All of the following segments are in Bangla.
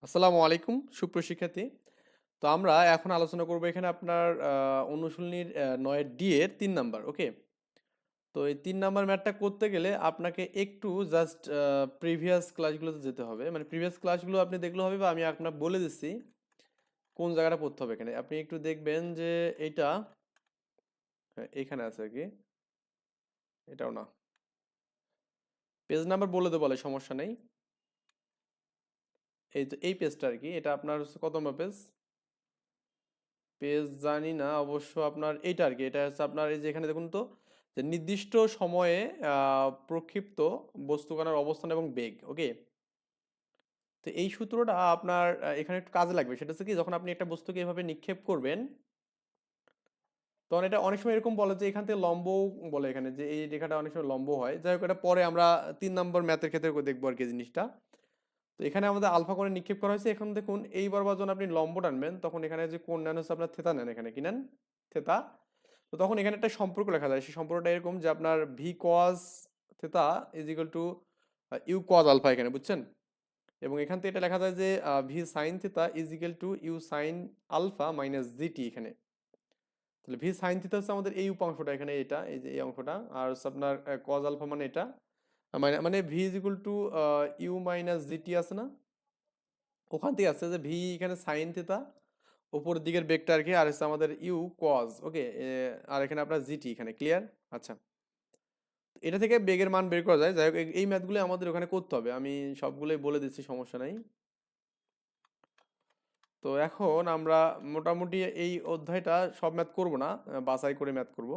আসসালামু আলাইকুম সুপ্রশিক্ষার্থী। তো আমরা এখন আলোচনা করব এখানে আপনার অনুশীলনীর ৯ ডি এর ৩ নাম্বার। ওকে। তো এই ৩ নাম্বার ম্যাথটা করতে গেলে আপনাকে একটু জাস্ট প্রিভিয়াস ক্লাসগুলোতে যেতে হবে। মানে প্রিভিয়াস ক্লাসগুলো আপনি দেখলে হবে বা আমি আপনাকে বলে দিচ্ছি কোন জায়গাটা পড়তে হবে এখানে। আপনি একটু দেখবেন যে এইটা এখানে আছে আর কি। এটাও না। পেজ নাম্বার বলে দেবো বলে সমস্যা নেই। এই তো এই পেজটা আর কি। এটা আপনার হচ্ছে কত নম্বর পেজ? পেজ জানি না অবশ্য আপনার এইটা আর কি। এটা হচ্ছে আপনার এই যে এখানে দেখুন তো যে নির্দিষ্ট সময়ে প্রক্ষিপ্ত বস্তুকণার অবস্থান এবং বেগ। ওকে। তো এই সূত্রটা আপনার এখানে একটু কাজে লাগবে। সেটা হচ্ছে কি, যখন আপনি একটা বস্তুকে এভাবে নিক্ষেপ করবেন তখন এটা অনেক সময় এরকম বলে যে এখান থেকে লম্ব বলে, এখানে যে এই রেখাটা অনেক সময় লম্ব হয়। যাই হোক, এটা পরে আমরা ৩ নম্বর ম্যাথের ক্ষেত্রে দেখবো আর কি জিনিসটা। তো এখানে আমাদের আলফা কোণে নিক্ষেপ করা হয়েছে। এখন দেখুন এই বরাবর যখন আপনি লম্ব টানবেন তখন এখানে যে কোণ নেন হচ্ছে আপনার থেতা নেন, এখানে কি নেন? থেতা। তো তখন এখানে একটা সম্পর্ক লেখা যায়। সেই সম্পর্কটা এরকম যে আপনার V cos theta is equal to U cos alpha, এখানে বুঝছেন? এবং এখান থেকে এটা লেখা যায় যে V sine theta is equal to U sine alpha minus GT এখানে। তাহলে ভি সাইন থিটা হচ্ছে আমাদের এই উপাংশটা, এখানে এটা এই যে এই অংশটা, আর হচ্ছে আপনার কজ আলফা মানে এটা, মানে মানে V is equal to U minus GT আছে না, ওখান থেকে আসছে যে ভি এখানে সাইন থিটা উপরের দিকের বেগটা আর কি, আর হচ্ছে আমাদের ইউ কজ। ওকে। আর এখানে আপনার জিটি এখানে ক্লিয়ার। আচ্ছা, এটা থেকে বেগের মান বের করা যায়। যাই হোক, এই ম্যাথগুলো আমাদের ওখানে করতে হবে, আমি সবগুলোই বলে দিচ্ছি, সমস্যা নাই। তো এখন আমরা মোটামুটি এই অধ্যায়টা সব ম্যাথ করব না, বাছাই করে ম্যাথ করব।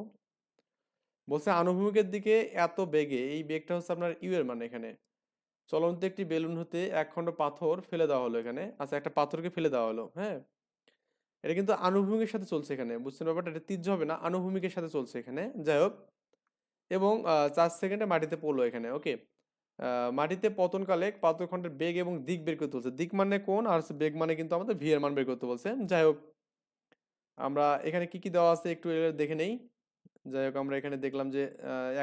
বলছে আনুভূমিকের দিকে এত বেগে, এই বেগটা হচ্ছে আপনার ইউ এর মান এখানে। চলন্ত একটি বেলুন হতে এক খণ্ড পাথর ফেলে দেওয়া হলো এখানে। আচ্ছা, একটা পাথরকে ফেলে দেওয়া হলো, হ্যাঁ। এটা কিন্তু আনুভূমিকের সাথে চলছে এখানে, বুঝছেন ব্যাপারটা? এটা তীর্য হবে না, আনুভূমিকের সাথে চলছে এখানে। যাই হোক, এবং 4 সেকেন্ডে মাটিতে পড়লো এখানে। ওকে। মাটিতে পতনকালে পাথরখণ্ডের বেগ এবং দিক বের করতে বলছে। দিক মানে কোন, আর হচ্ছে বেগ মানে কিন্তু আমাদের ভি এর মান বের করতে বলছে। যাই হোক, আমরা এখানে কি কি দেওয়া আছে একটু এগুলো দেখে নেই। যাই হোক, আমরা এখানে দেখলাম যে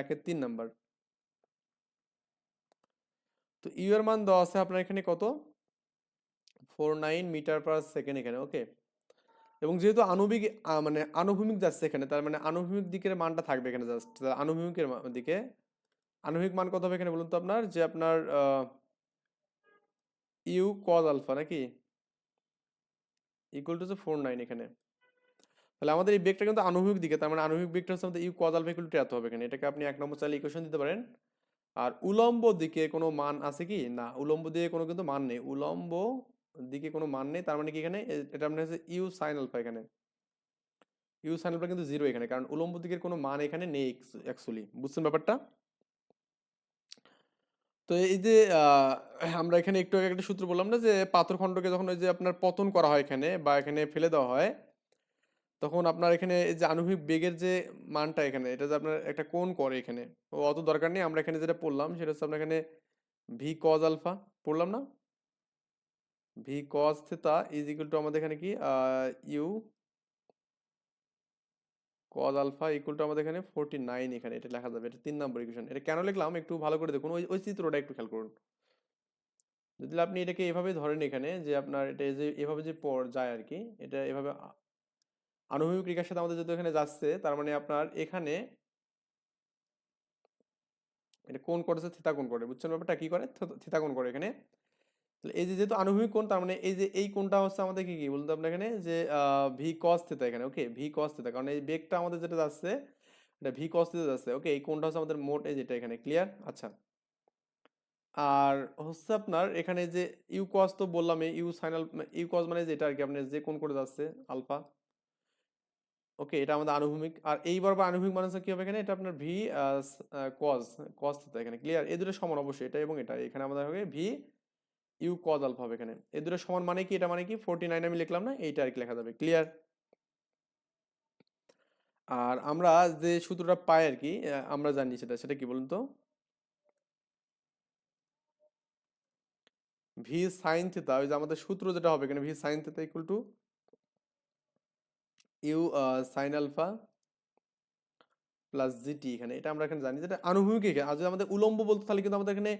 1-এর 3 নাম্বার। তো ইউ এর মান দেওয়া আছে আপনার এখানে কত? 49 মিটার পার সেকেন্ড এখানে। ওকে। এবং যেহেতু আণবিক মানে আনুভূমিক যাচ্ছে এখানে, তার মানে আনুভূমিক দিকের মানটা থাকবে এখানে জাস্ট। আনুভূমিকের দিকে আণবিক মান কত হবে এখানে বলুন তো? আপনার যে আপনার ইউ কজ আলফা নাকি ইকুয়াল টু 49 এখানে। তাহলে আমাদের এই বেগটা কিন্তু আণবিক দিকে, তার মানে আণবিক বেগটা হচ্ছে আমাদের U cos alpha equal to এত হবে এখানে। এটাকে আপনি 1 নম্বর চাইলে ইকুয়েশন দিতে পারেন। আর উলম্ব দিকে কোনো মান আছে কি না? উলম্ব দিকে কোনো কিন্তু মান নেই। উলম্ব দিকে কোনো মান নেই, তার মানে কি এখানে এটা মানে হচ্ছে ইউ সাইন আলফা এখানে। ইউ সাইন আলফা কিন্তু জিরো এখানে, কারণ উলম্ব দিকের কোনো মান এখানে নেই অ্যাকচুয়ালি। বুঝছেন ব্যাপারটা? তো এই যে আমরা এখানে একটু আগে একটা সূত্র বললাম না, যে পাথরখণ্ডকে যখন ওই যে আপনার পতন করা হয় এখানে বা এখানে ফেলে দেওয়া হয়, তখন আপনার এখানে এই যে আণবিক বেগের যে মানটা এখানে, এটা যে আপনার একটা কোণ করে এখানে, ও অত দরকার নেই। আমরা এখানে যেটা পড়লাম সেটা হচ্ছে আমরা এখানে ভি কজ আলফা পড়লাম না, V cos theta is equal to আমাদের এখানে কি U cos alpha equal to আমাদের এখানে 49 এখানে এটা লেখা যাবে। এটা 3 নম্বর ইকুয়েশন। এটা কেন লিখলাম একটু ভালো করে দেখুন, ওই ওই চিত্রটা একটু খেয়াল করুন। যদি আপনি এটাকে এভাবে ধরেন এখানে, যে আপনার এটা যে এভাবে যে পর যায় আর কি, এটা এভাবে আনুভূমিক রেখার সাথে আমাদের যদি এখানে যাচ্ছে, তার মানে আপনার এখানে এটা কোণ করেছে, থিতা কোণ করে। বুঝছেন ব্যাপারটা? কি করে? থিতা কোণ করে এখানে। তাহলে এই যে যেহেতু আনুভূমিক কোণ, তার মানে এই যে এই কোণটা হচ্ছে আমাদের কি কি বলতে আপনার এখানে, যে ভি কস থিতা এখানে। ওকে, ভি কস থিতা, কারণ এই বেগটা আমাদের যেটা যাচ্ছে এটা ভি কস থিতা যাচ্ছে। ওকে, এই কোণটা হচ্ছে আমাদের মোট, এই যেটা এখানে ক্লিয়ার। আচ্ছা, আর হচ্ছে আপনার এখানে যে ইউ কস তো বললাম, এই ইউ সাইন ইউ কস মানে যেটা আর কি আপনার যে কোণ করে যাচ্ছে আলফা। ওকে, এটা আমাদের আনুভূমিক। আর এই বরাবর আনুভূমিক মানে হচ্ছে কি হবে এখানে, এটা আপনার ভি কস কস থিতা এখানে ক্লিয়ার। এই দুটো সমান অবশ্যই, এটা এবং এটা। এখানে আমাদের হবে ভি ইউ কজ আলফা হবে এখানে। এই দুটো সমান মানে কি? এটা মানে কি 49 আমি লিখলাম না, এইটা আর কি লেখা যাবে ক্লিয়ার। আর আমরা যে সূত্রটা পাই আর কি, আমরা জানি সেটা সেটা কি বলুন তো? ভি সাইন থিতা, ওই যে আমাদের সূত্র যেটা হবে এখানে, V sine theta equal to U sine alpha plus GT এখানে। এটা আমরা এখানে জানি, যেটা আনুভূমিক এখানে। আর যদি আমাদের উলম্ব বলতো তাহলে কিন্তু আমাদের এখানে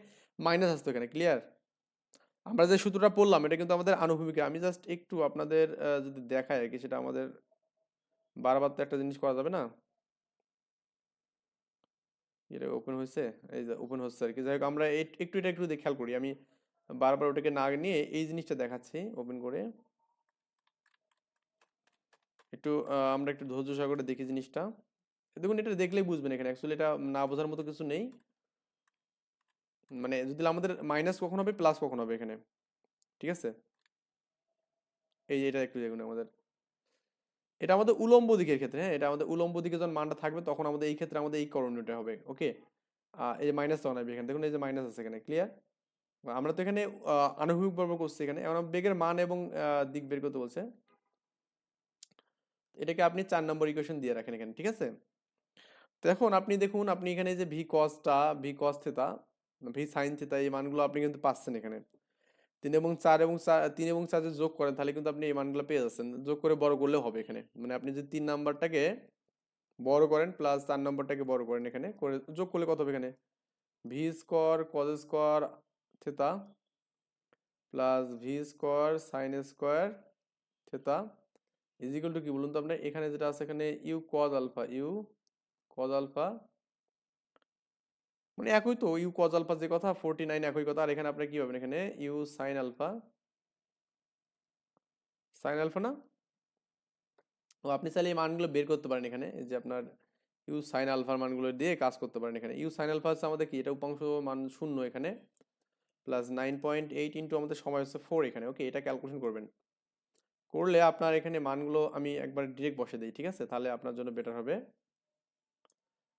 মাইনাস আসতো এখানে ক্লিয়ার। আমরা যে সূত্রটা পড়লাম এটা কিন্তু আমাদের আনুভূমিক। আমি জাস্ট একটু আপনাদের যদি দেখাই আর কি, সেটা আমাদের বারবার তো একটা জিনিস করা যাবে না। এটা ওপেন হয়েছে, এই যে ওপেন হচ্ছে আর কি। যাই হোক, আমরা এটা একটু খেয়াল করি। আমি বারবার ওটাকে না নিয়ে এই জিনিসটা দেখাচ্ছি ওপেন করে। একটু আমরা একটু ধৈর্য সহকারে দেখি জিনিসটা। দেখুন, এটা দেখলেই বুঝবেন এখানে অ্যাকচুয়ালি এটা না বোঝার মতো কিছু নেই। মানে যদি আমাদের মাইনাস কখন হবে প্লাস কখন হবে এখানে, ঠিক আছে? এই যে এটা একটু দেখুন আমাদের, এটা আমাদের উলম্ব দিকের ক্ষেত্রে, হ্যাঁ, এটা আমাদের উলম্ব দিকে যখন মানটা থাকবে তখন আমাদের এই ক্ষেত্রে আমাদের এই করণীয়টা হবে, ওকে। এই যে মাইনাস তখন আসবে এখানে, দেখুন এই যে মাইনাস আছে এখানে, ক্লিয়ার? আমরা তো এখানে আনুভূমিক বর্গ করছি এখানে, এখন বেগের মান এবং দিক বের করতে বলছে। এটাকে আপনি 4 নম্বর ইকুয়েশন দিয়ে রাখেন এখানে, ঠিক আছে? তো এখন আপনি দেখুন, আপনি এখানে যে ভি কসটা, V cos theta, V sine theta, এই মানগুলো আপনি কিন্তু পাচ্ছেন এখানে। 3 এবং 4 যদি যোগ করেন তাহলে কিন্তু আপনি এই মানগুলো পেয়ে যাচ্ছেন। যোগ করে বড় করলেও হবে এখানে। মানে আপনি যদি 3 নাম্বারটাকে বড় করেন প্লাস 4 নম্বরটাকে বড় করেন, এখানে করে যোগ করলে কত হবে এখানে? V square cos square theta plus V square sine square theta is equal to কি বলুন তো আপনার? এখানে যেটা আছে এখানে U cos alpha, U cos alpha, মানে একই তো, ইউ কজ আলফা যে কথা 49 একই কথা। আর এখানে আপনার কি পাবেন? এখানে you sine alpha, sine alpha না? ও আপনি চাইলে এই মানগুলো বের করতে পারেন এখানে, এই যে আপনার ইউ সাইন আলফার মানগুলো দিয়ে কাজ করতে পারেন এখানে। ইউ সাইন আলফা হচ্ছে আমাদের কি, এটা উপাংশ মান 0 এখানে, প্লাস 9.8 ইন্টু আমাদের সময় হচ্ছে 4 এখানে, ওকে। এটা ক্যালকুলেশন করবেন, করলে আপনার এখানে মানগুলো আমি একবার ডিরেক্ট বসে দিই, ঠিক আছে? তাহলে আপনার জন্য বেটার হবে।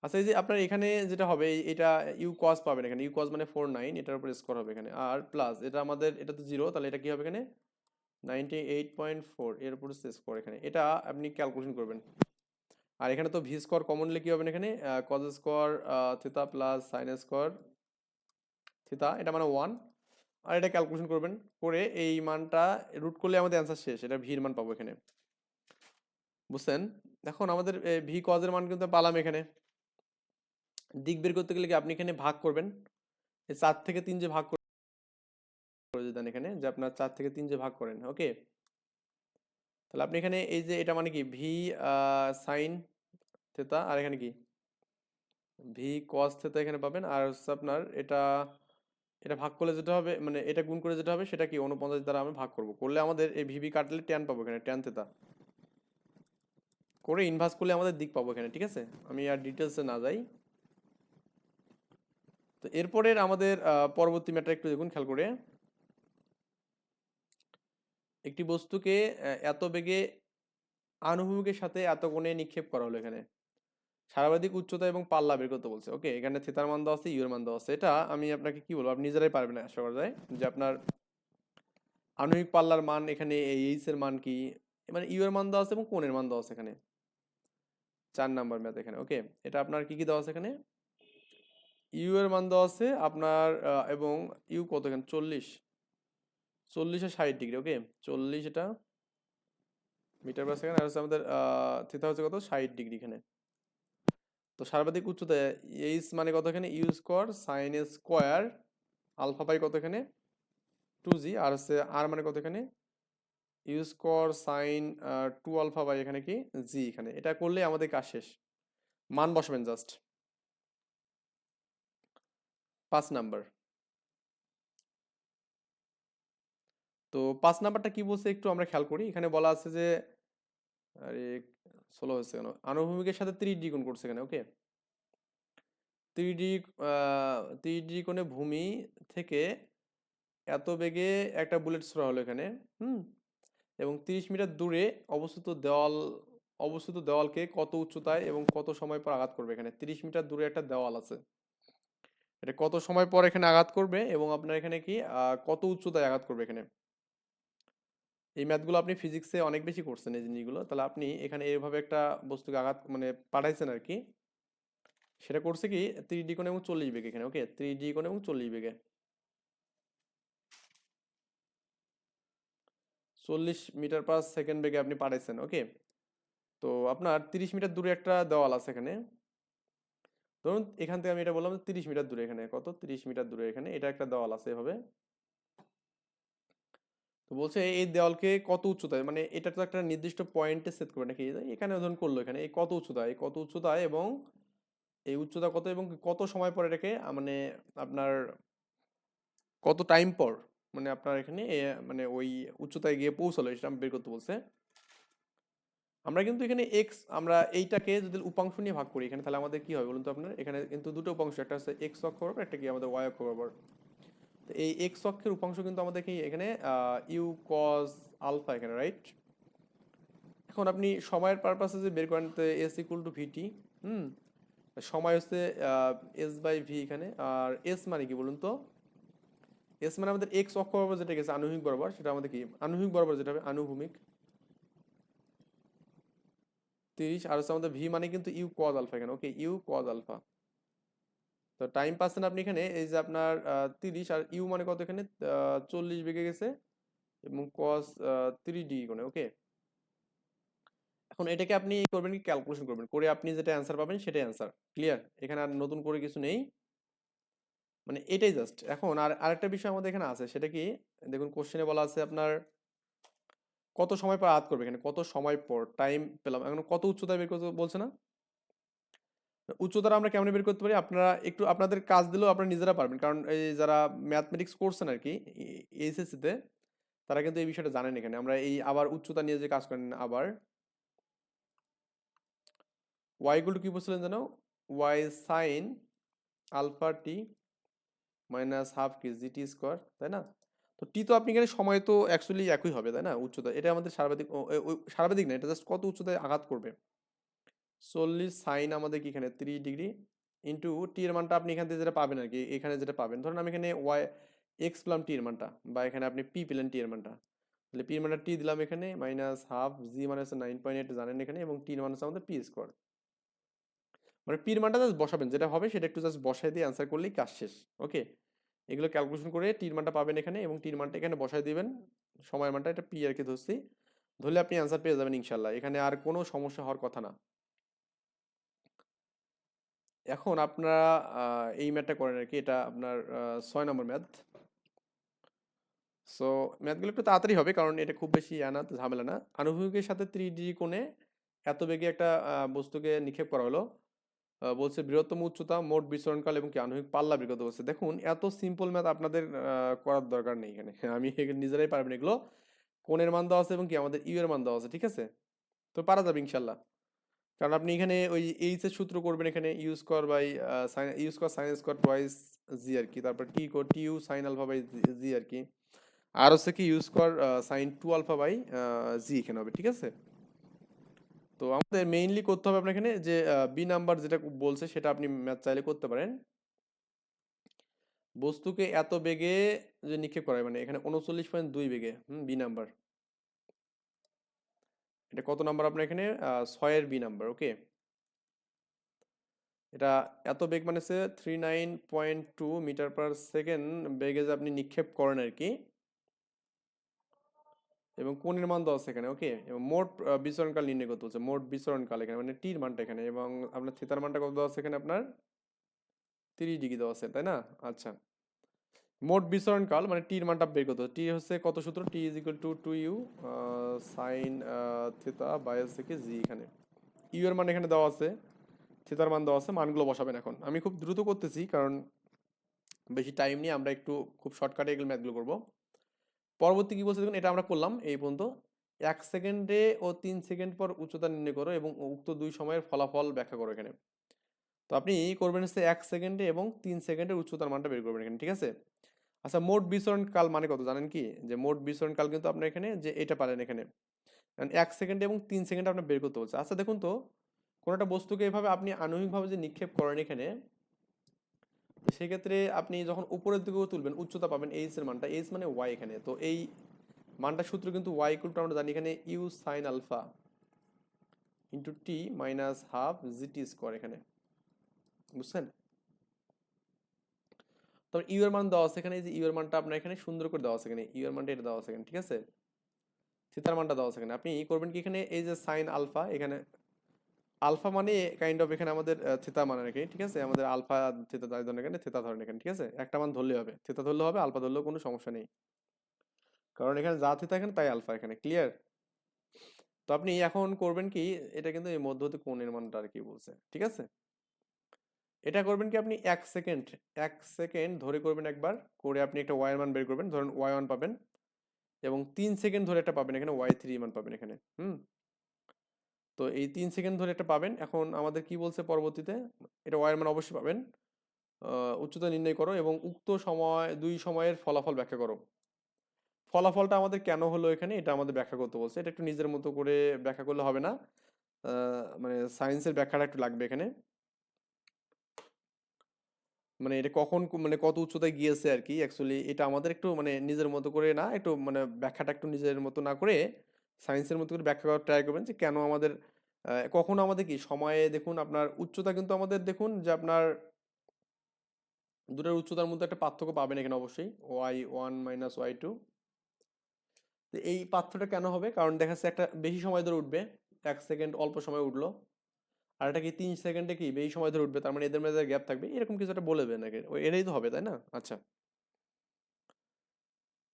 আচ্ছা, এই যে আপনার এখানে যেটা হবে এটা ইউ কস পাবেন এখানে, ইউ কস মানে 49, এটার উপর স্কোয়ার হবে এখানে, আর প্লাস এটা আমাদের, এটা তো 0, তাহলে এটা কি হবে এখানে 98.4 এর উপর স্কোয়ার এখানে, এটা আপনি ক্যালকুলেশন করবেন। আর এখানে তো ভি স্কোয়ার কমন নিলে কি হবে এখানে cos square theta plus sine square theta, এটা মানে 1। আর এটা ক্যালকুলেশন করবেন, করে এই মানটা রুট করলে আমাদের অ্যান্সার শেষ, এটা ভির মান পাবো এখানে, বুঝছেন? এখন আমাদের ভি কজের মান কিন্তু পালাম এখানে। দিক বের করতে গেলে কি আপনি এখানে ভাগ করবেন, এই 4 থেকে 3 যে ভাগ করে দেন এখানে, যে আপনার 4 থেকে 3 যে ভাগ করেন, ওকে। তাহলে আপনি এখানে এই যে এটা মানে কি ভি সাইন থেতা, আর এখানে কি ভি কস থেতা এখানে পাবেন। আর হচ্ছে আপনার এটা, এটা ভাগ করলে যেটা হবে, মানে এটা গুণ করে যেটা হবে সেটা কি 49 দ্বারা আমি ভাগ করব, করলে আমাদের এই ভিবি কাটলে ট্যান পাবো এখানে, ট্যান থেতা, করে ইনভার্স করলে আমাদের দিক পাবো এখানে, ঠিক আছে? আমি আর ডিটেলসে না যাই। তো এরপরের আমাদের পরবর্তী ম্যাটার একটু দেখুন খেয়াল করে। একটি বস্তুকে এত বেগে আনুভূমিকের সাথে এত কোণে নিক্ষেপ করা হলো এখানে, সার্বাধিক উচ্চতা এবং পাল্লা বের করতে বলছে, ওকে। এখানে থিতার মান দেওয়া আছে, ইউ এর মান দেওয়া আছে। এটা আমি আপনাকে কি বলবো, আপনি নিজেরাই পারবেন আশা করা যায়, যে আপনার আণবিক পাল্লার মান এখানে এইচ এর মান কি, মানে ইউ এর মান দেওয়া আছে এবং কোণের মান দেওয়া আছে এখানে। 4 নাম্বার ম্যাথ এখানে, ওকে। এটা আপনার কি কি দেওয়া আছে এখানে? ইউ এর মান দেওয়া আছে আপনার এবং ইউ কত এখানে 40, 40 আর 60 ডিগ্রি, ওকে। 40 এটা মিটার পার সেকেন্ড, আর হচ্ছে আমাদের থিতা হচ্ছে কত 60 ডিগ্রি এখানে। তো সর্বাধিক উচ্চতা এইচ মানে কত এখানে, you square sine square alpha পাই কত এখানে 2g, আর হচ্ছে আর মানে কত এখানে you square sine 2 alpha by এখানে কি জি এখানে। এটা করলে আমাদের কাজ শেষ, মান বসাবেন জাস্ট। 5 নাম্বার, তো 5 নাম্বারটা কি বলছে একটু আমরা খেয়াল করি। এখানে বলা আছে যে, আরে স্লো হচ্ছে কেন, আনুভূমিকের সাথে 3D কোণ করছে এখানে, ওকে। 3D 3D কোণে ভূমি থেকে এত বেগে একটা বুলেট ছোড়া হলো এখানে, হুম, এবং 30 মিটার দূরে অবস্থিত দেওয়াল, অবস্থিত দেওয়ালকে কত উচ্চতায় এবং কত সময় পর আঘাত করবে এখানে। 30 মিটার দূরে একটা দেওয়াল আছে, এটা কত সময় পর এখানে আঘাত করবে এবং আপনার এখানে কি কত উচ্চতায় আঘাত করবে এখানে। এই ম্যাথগুলো আপনি ফিজিক্সে অনেক বেশি করছেন এই জিনিসগুলো, তাহলে আপনি এখানে এইভাবে একটা বস্তুকে আঘাত মানে পাঠাইছেন আর কি। সেটা করছে কি 3D কোণ এবং 40 বেগে এখানে, ওকে। 3D কোণ এবং 40 বেগে, 40 মিটার পার সেকেন্ড বেগে আপনি পাঠাইছেন, ওকে। তো আপনার 30 মিটার দূরে একটা দেওয়াল আছে এখানে, ধরুন এখান থেকে আমি এটা বললাম 30 মিটার দূরে, এখানে কত 30 মিটার দূরে এখানে এটা একটা দেওয়াল আছে এভাবে, তো বলছে এই দেওয়ালকে কত উচ্চতায়, মানে এটা তো একটা নির্দিষ্ট পয়েন্টে সেট করবে নাকি, এখানে ধরুন করলো এখানে এই কত উচ্চতায়, কত উচ্চতায় এবং এই উচ্চতা কত এবং কত সময় পরে এটাকে মানে আপনার কত টাইম পর মানে আপনার এখানে মানে ওই উচ্চতায় গিয়ে পৌঁছালো, সেটা বের করতে বলছে। আমরা কিন্তু এখানে এক্স, আমরা এইটাকে যদি উপাংশ নিয়ে ভাগ করি এখানে, তাহলে আমাদের কি হবে বলুন তো আপনার, এখানে কিন্তু দুটো উপাংশ, একটা হচ্ছে এক্স অক্ষ বরাবর, একটা কি আমাদের ওয়াই অক্ষ বরাবর। তো এই এক্স অক্ষের উপাংশ কিন্তু আমাদের কি এখানে ইউ কস আলফা এখানে, রাইট? এখন আপনি সময়ের পারপাসে যে বের করেন এস ইকুয়াল টু ভিটি, হুম, সময় হচ্ছে এস বাই ভি এখানে। আর এস মানে কি বলুন তো, এস মানে আমাদের এক্স অক্ষ বরাবর যেটা গেছে আনুভূমিক বরাবর, সেটা আমাদের কি আনুভূমিক বরাবর যেটা হবে আনুভূমিক 30, আর হচ্ছে আমাদের ভি মানে কিন্তু ইউ কজ আলফা এখানে, ওকে, ইউ কজ আলফা। তো টাইম পাচ্ছেন আপনি এখানে এই যে আপনার 30, আর ইউ মানে কত এখানে 40 বেগে গেছে, এবং কস 3 ডিগ্রি কোণে, ওকে। এখন এটাকে আপনি করবেন কি, ক্যালকুলেশন করবেন, করে আপনি যেটা অ্যান্সার পাবেন সেটাই অ্যান্সার, ক্লিয়ার? এখানে আর নতুন করে কিছু নেই, মানে এটাই জাস্ট। এখন আর আরেকটা বিষয় আমাদের এখানে আছে, সেটা কি দেখুন, কোশ্চেনে বলা আছে আপনার কত সময় পর আঘাত করবে, এখানে কত সময় পর টাইম পেলাম, এখন কত উচ্চতায় বের করতে বলছে না? উচ্চতাটা আমরা কেমনে বের করতে পারি, আপনারা একটু আপনাদের কাজ দিলেও আপনারা নিজেরা পারবেন, কারণ এই যারা ম্যাথমেটিক্স করছেন আর কি এইচএসসি তে, তারা কিন্তু এই বিষয়টা জানেন। এখানে আমরা এই আবার উচ্চতা নিয়ে যে কাজ করেন, আবার ওয়াই ইকুয়াল টু কি বলছিলেন জানো, Y sine alpha T minus half কি জিটি স্কোয়ার, তাই না? তো টি তো আপনি এখানে সময় তো অ্যাকচুয়ালি একই হবে, তাই না? উচ্চতা এটা আমাদের সার্বাধিক, সার্বাধিক না, এটা জাস্ট কত উচ্চতায় আঘাত করবে, 40 সাইন আমাদের কি এখানে 3 ডিগ্রি ইন্টু টি এর মানটা আপনি এখান থেকে যেটা পাবেন আর কি, এখানে যেটা পাবেন ধরুন আমি এখানে ওয়াই এক্স পেলাম টি এর মানটা, বা এখানে আপনি পি পেলেন টি এর মানটা, তাহলে পি এর মানটা টি দিলাম এখানে মাইনাস হাফ জি মানে হচ্ছে 9.8 জানেন এখানে, এবং টি এর মান হচ্ছে আমাদের পি স্কোয়ার। মানে পি এর মানটা জাস্ট বসাবেন, যেটা হবে সেটা একটু জাস্ট বসাই দিয়ে অ্যান্সার করলেই কাজ শেষ, ওকে। এগুলো ক্যালকুলেশন করে টির মানটা পাবেন এখানে, এবং টির মানটা এখানে বসাই দিবেন, সময়ের মানটা এটা পি আর কি ধরছি, ধরলে আপনি অ্যান্সার পেয়ে যাবেন ইনশাল্লাহ, এখানে আর কোনো সমস্যা হওয়ার কথা না। এখন আপনারা এই ম্যাথটা করেন আর কি, এটা আপনার 6 নম্বর ম্যাথ। সো ম্যাথগুলো একটু তাড়াতাড়ি হবে, কারণ এটা খুব বেশি না, ঝামেলা না। আনুভূমিকের সাথে 3 ডিগ্রি কোণে এত বেগে একটা বস্তুকে নিক্ষেপ করা হলো, বলছে বৃহত্তম উচ্চতা, মোট বিচরণকাল এবং কি আনুভূমিক পাল্লা বের করতে বলছে। দেখুন এত সিম্পল ম্যাথ আপনাদের করার দরকার নেই এখানে আমি এখানে নিজেরাই পারবেন এগুলো। কোণের মান দেওয়া আছে এবং কি আমাদের ইউ এর মান দেওয়া আছে, ঠিক আছে? তো পারা যাবে ইনশাল্লাহ। কারণ আপনি এখানে ওই এইচ এর সূত্র করবেন এখানে, you square by sine, u square sine square twice g আর কি, তারপর T u sine alpha by g আর কি, আর হচ্ছে কি u square sine 2 alpha by g এখানে হবে, ঠিক আছে? তো আমাদের মেইনলি করতে হবে আপনার এখানে যে বি নাম্বার যেটা বলছে সেটা আপনি ম্যাথ চাইলে করতে পারেন। বস্তুকে এত বেগে যে নিক্ষেপ করা হয়, মানে এখানে 39.2 বেগে, বি নাম্বার, এটা কত নাম্বার আপনার এখানে 6 এর বি নাম্বার, ওকে। এটা এত বেগ মানে হচ্ছে 39.2 মিটার পার সেকেন্ড বেগে যে আপনি নিক্ষেপ করেন আর কি, এবং কোণের মান দেওয়া আছে এখানে, ওকে। এবং মোট বিচরণকাল নির্ণয় করতে হচ্ছে, মোট বিচরণকাল এখানে মানে টির মানটা এখানে, এবং আপনার থিতার মানটা কত দেওয়া আছে এখানে আপনার 30 ডিগ্রি দেওয়া আছে, তাই না? আচ্ছা, মোট বিচরণকাল মানে টির মানটা বের করতে হবে। টি হচ্ছে কত সূত্র, টি is equal two 2u sine theta by হচ্ছে কি জি এখানে, ইউ এর মান এখানে দেওয়া আছে, থিতার মান দেওয়া আছে, মানগুলো বসাবেন। এখন আমি খুব দ্রুত করতেছি কারণ বেশি টাইম নিয়ে আমরা একটু খুব শর্টকাটে এগুলো ম্যাথগুলো করবো। পরবর্তী কি বলছে দেখুন, এটা আমরা করলাম এই পর্যন্ত। 1 সেকেন্ডে ও 3 সেকেন্ড পর উচ্চতা নির্ণয় করো এবং উক্ত দুই সময়ের ফলাফল ব্যাখ্যা করো এখানে। তো আপনি করবেন হচ্ছে 1 সেকেন্ডে এবং 3 সেকেন্ডের উচ্চতার মানটা বের করবেন এখানে, ঠিক আছে? আচ্ছা, মোট বিচরণ কাল মানে কত জানেন কি, যে মোট বিচরণ কাল কিন্তু আপনার এখানে যে এটা পারেন এখানে 1 সেকেন্ডে এবং 3 সেকেন্ডে আপনার বের করতে বলছে। আচ্ছা দেখুন তো, কোনো একটা বস্তুকে এভাবে আপনি আণবিকভাবে যে নিক্ষেপ করেন এখানে, তো সেক্ষেত্রে আপনি যখন উপরের দিকেও তুলবেন উচ্চতা পাবেন এইচ এর মানটা, এইচ মানে ওয়াই এখানে। তো এই মানটা সূত্র কিন্তু ওয়াই ইকুয়াল টু আমরা জানি এখানে you sine alpha into T minus half GT square এখানে, বুঝছেন? তবে ইউ এর মান দেওয়া আছে এখানে, এই যে ইউ এর মানটা আপনার এখানে সুন্দর করে দেওয়া আছে এখানে, ইউ এর মানটা এটা দেওয়া আছে এখানে, ঠিক আছে? থিতার মানটা দেওয়া আছে এখানে। আপনি করবেন কি এখানে, এই যে সাইন আলফা এখানে, আলফা মানে কাইন্ড অফ এখানে আমাদের থিতা মানে নাকি, ঠিক আছে? আমাদের আলফা থিতা ধরেন এখানে, থিতা ধরেন এখানে, ঠিক আছে? একটা মান ধরলে হবে, থিতা ধরলে হবে, আলফা ধরলেও কোনো সমস্যা নেই। কারণ এখানে যা থিটা এখানে তাই আলফা এখানে, ক্লিয়ার? তো আপনি এখন করবেন কি, এটা কিন্তু এই মধ্যবর্তী কোণের মানটা আর কি বলছে, ঠিক আছে? এটা করবেন কি আপনি 1 সেকেন্ড, 1 সেকেন্ড ধরে করবেন একবার, করে আপনি একটা ওয়াই এর মান বের করবেন, ধরুন ওয়াই 1 পাবেন, এবং 3 সেকেন্ড ধরে একটা পাবেন এখানে ওয়াই 3 মান পাবেন এখানে। তো এই 3 সেকেন্ড ধরে একটা পাবেন। এখন আমাদের কি বলছে পরবর্তীতে, এটা ওয়াই এর মান অবশ্যই পাবেন। উচ্চতা নির্ণয় করো এবং উক্ত সময় দুই সময়ের ফলাফল ব্যাখ্যা করো। ফলাফলটা আমাদের কেন হলো এখানে এটা আমাদের ব্যাখ্যা করতে বলছে। এটা একটু নিজের মতো করে ব্যাখ্যা করলে হবে না, মানে সায়েন্সের ব্যাখ্যাটা একটু লাগবে এখানে। মানে এটা কখন মানে কত উচ্চতায় গিয়েছে আর কি, অ্যাকচুয়ালি এটা আমাদের একটু মানে নিজের মতো করে না, একটু মানে ব্যাখ্যাটা একটু নিজের মতো না করে সায়েন্সের মতো করে ব্যাখ্যা করার ট্রাই করবেন, যে কেন আমাদের কখনো আমাদের কি সময়ে দেখুন আপনার উচ্চতা কিন্তু আমাদের দেখুন যে আপনার দুটোর উচ্চতার মধ্যে একটা পার্থক্য পাবেন এখানে অবশ্যই, ওয়াই 1 মাইনাস ওয়াই 2। তো এই পার্থক্যটা কেন হবে, কারণ দেখা যাচ্ছে একটা বেশি সময় ধরে উঠবে, 1 সেকেন্ড অল্প সময় উঠলো, আর এটা কি 3 সেকেন্ডে কি বেশি সময় ধরে উঠবে, তার মানে এদের মধ্যে গ্যাপ থাকবে, এরকম কিছু একটা বলে দেবে নাকি, এটাই তো হবে তাই না? আচ্ছা,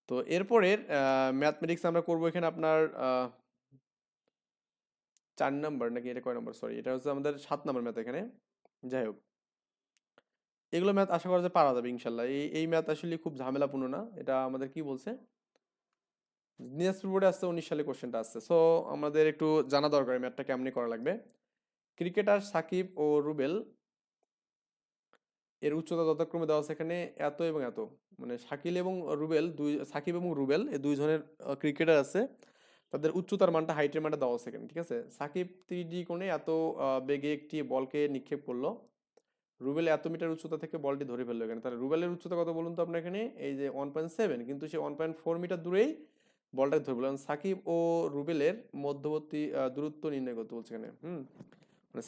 তো এরপরের ম্যাথমেটিক্স আমরা করবো এখানে আপনার 4 নাম্বার, নাকি এটা কয় নাম্বার, সরি এটা হচ্ছে আমাদের 7 নাম্বার ম্যাথ এখানে। যাই হোক, এগুলো ম্যাথ আশা করা যায় পারা যাবে ইনশাল্লাহ। এই ম্যাথ আসলে খুব ঝামেলাপূর্ণ না। এটা আমাদের কি বলছে, দিনাজপুর বোর্ডে আসছে 19 সালে কোশ্চেনটা আসছে, সো আমাদের একটু জানা দরকার ম্যাথটা কেমনি করা লাগবে। ক্রিকেটার সাকিব ও রুবেল এর উচ্চতা যথাক্রমে দেওয়া আছে এখানে এত এবং এত, মানে সাকিব এবং রুবেল এই দুইজনের ক্রিকেটার আছে, তাদের উচ্চতার মানটা, হাইটের মানটা দেওয়া আছে এখানে, ঠিক আছে? সাকিব 3D কোণে এত বেগে একটি বলকে নিক্ষেপ করলো, রুবেল এত মিটার উচ্চতা থেকে বলটি ধরে ফেললো এখানে, তাহলে রুবেলের উচ্চতা কত বলুন তো আপনার এখানে, এই যে 1.7, কিন্তু সে 1.4 মিটার দূরেই বলটা ধরে ফেললো। সাকিব ও রুবেলের মধ্যবর্তী দূরত্ব নির্ণয় করতে বলছে এখানে। মানে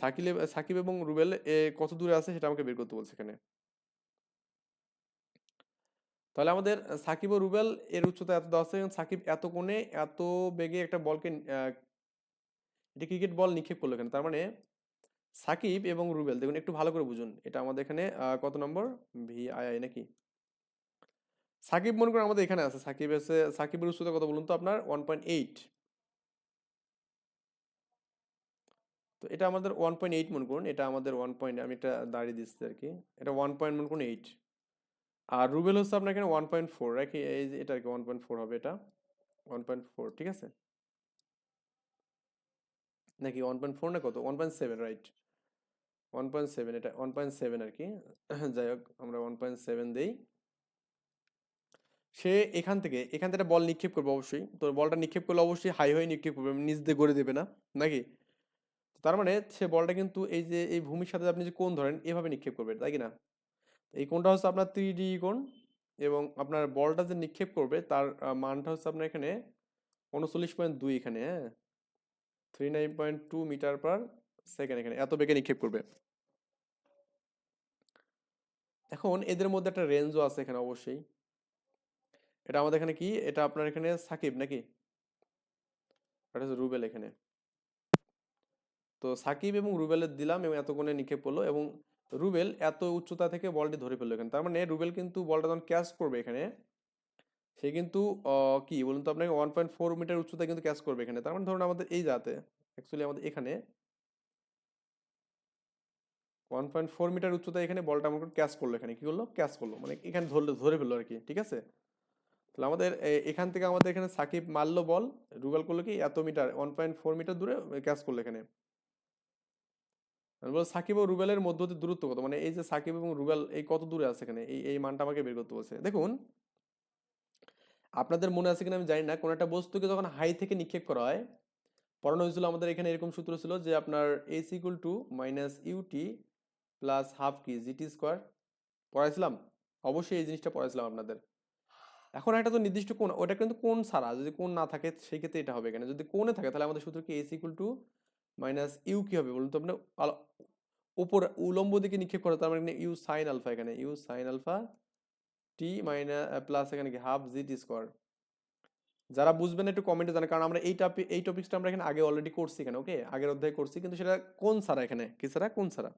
সাকিব এবং রুবেল কত দূরে আছে সেটা আমাকে বের করতে বলছে এখানে। তাহলে আমাদের সাকিব ও রুবেল এর উচ্চতা এত দেওয়া আছে, এবং সাকিব এত কোণে এত বেগে একটা বলকে এটা ক্রিকেট বল নিক্ষেপ করলো এখানে, তার মানে সাকিব এবং রুবেল দেখুন একটু ভালো করে বুঝুন, এটা আমাদের এখানে কত নম্বর, VII নাকি, সাকিব মনে করেন আমাদের এখানে আছে, সাকিবের উচ্চতা কত বলুন তো আপনার 1.8। তো এটা আমাদের 1.8 মনে করুন, এটা আমাদের 1 পয়েন্ট, আমি একটা দাঁড়িয়ে দিচ্ছি আর কি, এটা 1 পয়েন্ট মনে করুন 8। আর রুবেল হচ্ছে আপনার এখানে 1.4 রাখি, এই যে এটা আর কি 1.4 হবে, এটা 1.4, ঠিক আছে নাকি 1.4 না কত, 1.7, রাইট, 1.7, এটা 1.7 আর কি। যাই হোক আমরা 1.7 দেই। সে এখান থেকে একটা বল নিক্ষেপ করবে অবশ্যই, তো বলটা নিক্ষেপ করলে অবশ্যই হাই হয়ে নিক্ষেপ করবে, নিচ দিয়ে গড়ে দেবে না, নাকি? তার মানে সে বলটা কিন্তু এই যে এই ভূমির সাথে আপনি যে কোণ ধরেন এভাবে নিক্ষেপ করবে, তাই কি না? এই কোণটা হচ্ছে আপনার 3D কোণ, এবং আপনার বলটা যে নিক্ষেপ করবে তার মানটা হচ্ছে আপনার এখানে 39.2 এখানে, হ্যাঁ, 39.2 মিটার পার সেকেন্ড, এখানে এত বেগে নিক্ষেপ করবে। এখন এদের মধ্যে একটা রেঞ্জও আছে এখানে অবশ্যই, এটা আমাদের এখানে কি, এটা আপনার এখানে সাকিব নাকি, এটা হচ্ছে রুবেল এখানে। তো সাকিব এবং রুবেলের দিলাম, এবং এত কোণে নিক্ষেপ করলো, এবং রুবেল এত উচ্চতা থেকে বলটি ধরে ফেললো এখানে, তার মানে রুবেল কিন্তু বলটা যখন ক্যাচ করবে এখানে, সে কিন্তু কি বলুন তো আপনাকে 1.4 মিটার উচ্চতায় কিন্তু ক্যাচ করবে এখানে, তার মানে ধরুন আমাদের এই জাতে অ্যাকচুয়ালি আমাদের এখানে 1.4 মিটার উচ্চতায় এখানে বলটা আমাকে ক্যাচ করলো, এখানে কি করলো, ক্যাচ করলো, মানে এখানে ধরে ফেললো আর কি, ঠিক আছে? তাহলে আমাদের এখান থেকে আমাদের এখানে সাকিব মারলো বল, রুবেল করলো কি এত মিটার 1.4 মিটার দূরে ক্যাচ করলো এখানে। আমি বলবো সাকিব ও রুবেলের মধ্যবর্তী দূরত্ব কত, মানে এই যে সাকিব এবং রুবেল এই কত দূরে আছে এখানে, এই মানটা আমাকে বের করতে বলছে। দেখুন আপনাদের মনে আছে কিনা আমি জানি না, কোন একটা বস্তুকে যখন হাই থেকে নিক্ষেপ করা হয়, পড়ানো হয়েছিল আমাদের এখানে এরকম সূত্র ছিল যে আপনার AC equal to minus UT plus half কি জিটি স্কোয়ার, পড়াইছিলাম, অবশ্যই এই জিনিসটা পড়াইছিলাম আপনাদের। এখন একটা তো নির্দিষ্ট কোণ, ওটা কিন্তু কোণ ছাড়া, যদি কোণ না থাকে সেই ক্ষেত্রে এটা হবে, এখানে যদি কোণে থাকে তাহলে আমাদের সূত্র কি AC equal to minus U কি হবে বলুন তো আপনি, উপর উলম্ব দিকে নিক্ষেপ করে, তার মানে ইউ সাইন আলফা, এখানে you sine alpha T minus plus এখানে কি হাফ জি টি স্কোয়ার। যারা বুঝবেন একটু কমেন্টে জানান, কারণ আমরা এই টপিকসটা আমরা এখানে আগে অলরেডি করছি এখানে, ওকে আগের অধ্যায়ে করছি, কিন্তু সেটা কোন ছাড়া, এখানে কি ছাড়া, কোন ছাড়া।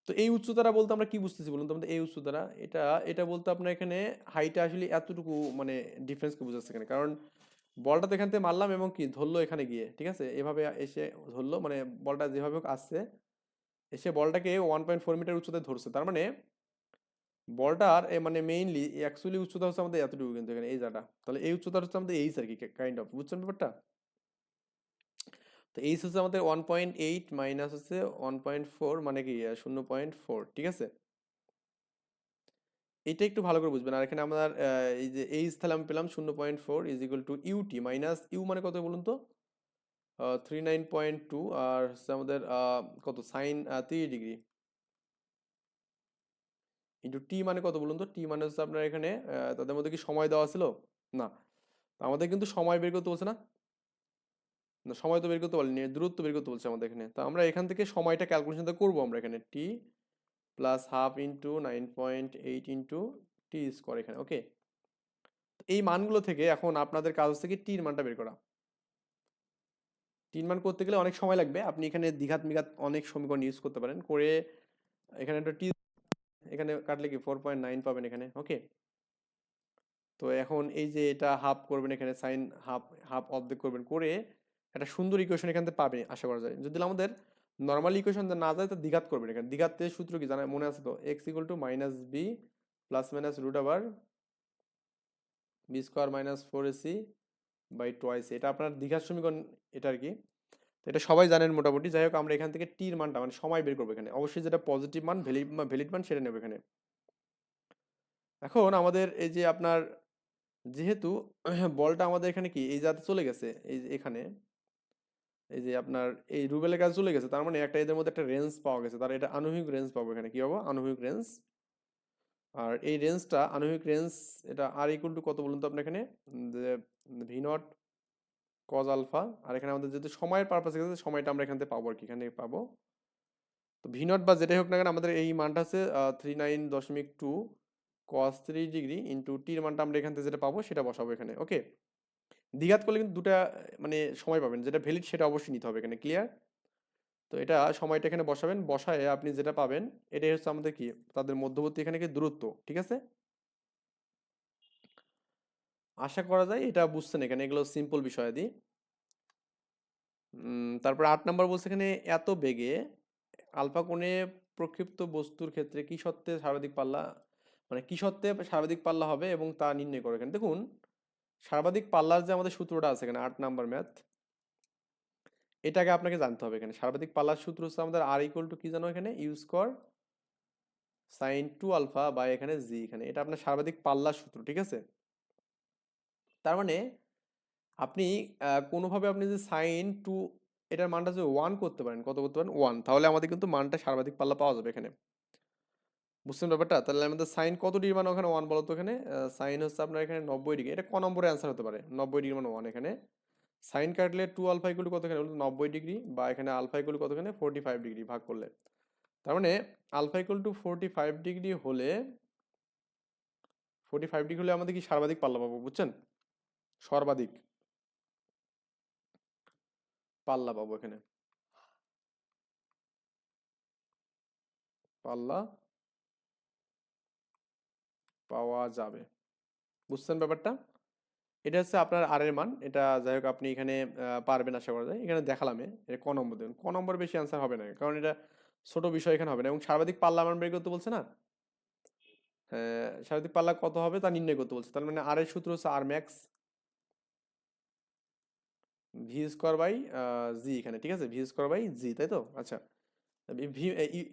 তো এই উচ্চতারা বলতে আমরা কি বুঝতেছি বলুন তো? আমাদের এই উচ্চতারা এটা এটা বলতে আপনার এখানে হাইটটা আসলে এতটুকু মানে ডিফারেন্সকে বোঝাচ্ছে এখানে, কারণ বলটা তো এখান থেকে মারলাম এবং কি ধরলো এখানে গিয়ে, ঠিক আছে, এভাবে এসে ধরলো, মানে বলটা যেভাবে হোক আসছে, এসে বলটাকে 1.4 মিটার উচ্চতায় ধরছে, তার মানে বলটার মানে মেইনলি অ্যাকচুয়ালি উচ্চতা হচ্ছে আমাদের এতটুকু, কিন্তু এখানে এই জায়গাটা, তাহলে এই উচ্চতা হচ্ছে আমাদের এইচ আর কি, কাইন্ড অফ, বুঝছেন ব্যাপারটা? তো এইচ হচ্ছে আমাদের 1.8 মাইনাস হচ্ছে 1.4, মানে কি 0.4, ঠিক আছে। এটা একটু ভালো করে বুঝবেন। আর এখানে আমার এই যে এইচ তাহলে আমি পেলাম 0.4 is equal to UT minus U মানে কত বলুন তো? 39.2, আর হচ্ছে আমাদের কত সাইন 3 ডিগ্রি ইন্টু টি মানে কত বলুন তো? টি মানে হচ্ছে আপনার এখানে তাদের মধ্যে কি সময় দেওয়া ছিল? না, আমাদের কিন্তু সময় বের করতে বলছে না, না সময় তো বের করতে বলেনি, দূরত্ব বের করতে বলছে আমাদের এখানে। তা আমরা এখান থেকে সময়টা ক্যালকুলেশনটা করবো আমরা এখানে, টি plus half into 9.8 into T square এখানে, ওকে। এই মানগুলো থেকে এখন আপনাদের কাজ হচ্ছে কি টির মানটা বের করা। টির মান করতে গেলে অনেক সময় লাগবে, আপনি এখানে দ্বিঘাত মিঘাত অনেক সমীকরণ ইউজ করতে পারেন করে, এখানে একটা টি এখানে কাটলে কি 4.9 পাবেন এখানে, ওকে। তো এখন এই যে এটা হাফ করবেন এখানে, সাইন হাফ হাফ অর্ধেক করবেন করে একটা সুন্দর ইকুয়েশন এখান থেকে পাবেন আশা করা যায়। যদি আমাদের নর্মাল ইকুয়েশন না যায় তো দ্বিঘাত করবেন এখানে। দ্বিঘাতের সূত্র কি জানা মনে আছে তো? X equal to minus B plus minus root আবার b square minus 4ac by twice, এটা আপনার দ্বিঘাত সমীকরণ এটা আর কি। তো এটা সবাই জানেন মোটামুটি। যাই হোক, আমরা এখান থেকে টির মানটা মানে সময় বের করবো এখানে, অবশ্যই যেটা পজিটিভ মান ভ্যালিড মান সেটা নেবে এখানে। এখন আমাদের এই যে আপনার যেহেতু বলটা আমাদের এখানে কি এই জায়গাতে চলে গেছে, এই যে এখানে এই যে আপনার এই রুবেলের কাছে চলে গেছে, তার মানে একটা এদের মধ্যে একটা রেঞ্জ পাওয়া গেছে, তার এটা আনুভূমিক রেঞ্জ পাবো এখানে, কি পাবো? আনুভূমিক রেঞ্জ। আর এই রেঞ্জটা আনুভূমিক রেঞ্জ, এটা আর ইকুয়াল টু কত বলুন তো আপনার এখানে? যে ভি নট কজ আলফা, আর এখানে আমাদের যেহেতু সময়ের পারপাসে গেছে সময়টা আমরা এখান থেকে পাবো আর কি, এখানে পাবো। তো ভি নট বা যেটাই হোক না কেন আমাদের এই মানটা আছে 39.2 কস 3 ডিগ্রি ইন্টু টির মানটা আমরা এখান থেকে যেটা পাবো সেটা বসাবো এখানে, ওকে। দ্বিঘাত করলে কিন্তু দুটা মানে সময় পাবেন, যেটা ভ্যালিড সেটা অবশ্যই নিতে হবে এখানে, ক্লিয়ার? তো এটা সময়টা এখানে বসাবেন, বসায় আপনি যেটা পাবেন এটাই হচ্ছে আমাদের কি তাদের মধ্যবর্তী এখানে কি দূরত্ব, ঠিক আছে। আশা করা যায় এটা বুঝছেন এখানে, এগুলো সিম্পল বিষয়াদি। তারপর 8 নম্বর বলছে এখানে এত বেগে আলফা কোণে প্রক্ষিপ্ত বস্তুর ক্ষেত্রে কি সত্ত্বে সর্বাধিক পাল্লা, মানে কি সত্ত্বে সর্বাধিক পাল্লা হবে এবং তা নির্ণয় করে। এখানে দেখুন সর্বাধিক পাল্লার যে আমাদের সূত্রটা আছে এখানে 8 নম্বর ম্যাথ, এটাকে আপনাকে জানতে হবে। এখানে সর্বাধিক পাল্লার সূত্র হচ্ছে আমাদের আর ইকুয়াল টু কি জানো এখানে? ইউ স্কোয়ার সাইন 2 আলফা বা এখানে জি, এখানে এটা আপনার সর্বাধিক পাল্লার সূত্র, ঠিক আছে। তার মানে আপনি কোনোভাবে আপনি যে সাইন 2 এটার মানটা যদি 1 করতে পারেন, কত করতে পারেন? 1, তাহলে আমাদের কিন্তু মানটা সর্বাধিক পাল্লা পাওয়া যাবে এখানে, বুঝছেন ব্যাপারটা? তাহলে আমাদের সাইন কত ডিগ্রি মান ওখানে 1 বলো তো? এখানে সাইন হচ্ছে আপনার এখানে 90 ডিগ্রি, এটা ক নম্বরের অ্যান্সার হতে পারে? 90 ডিগ্রি মান 1 এখানে। সাইন কাটলে 2 আলফা ইকুয়াল টু কত এখানে? 90 ডিগ্রি, বা এখানে আলফা ইকুয়াল টু কত এখানে? 45 ডিগ্রি ভাগ করলে, তার মানে আলফা ইকুয়াল টু 45 ডিগ্রি হলে 45 ডিগ্রি হলে আমাদের কি সর্বাধিক পাল্লা পাবো, বুঝছেন? সর্বাধিক পাল্লা পাবো এখানে, পাল্লা পাওয়া যাবে, বুঝছেন ব্যাপারটা? এটা হচ্ছে আপনার আর এর মান, এটা যাই হোক আপনি এখানে পারবেন আশা করা যায়। এখানে দেখালাম এটা ক নম্বর দেবেন, ক নম্বর বেশি অ্যান্সার হবে না, কারণ এটা ছোট বিষয় এখানে হবে না, এবং সর্বাধিক পাল্লা মান বের করতে বলছে না। সর্বাধিক পাল্লা কত হবে তা নির্ণয় করতে বলছে, তার মানে আর এর সূত্র হচ্ছে আর max V square by g এখানে, ঠিক আছে, ভি স্কোয়ার বাই জি, তাই তো? আচ্ছা, ভি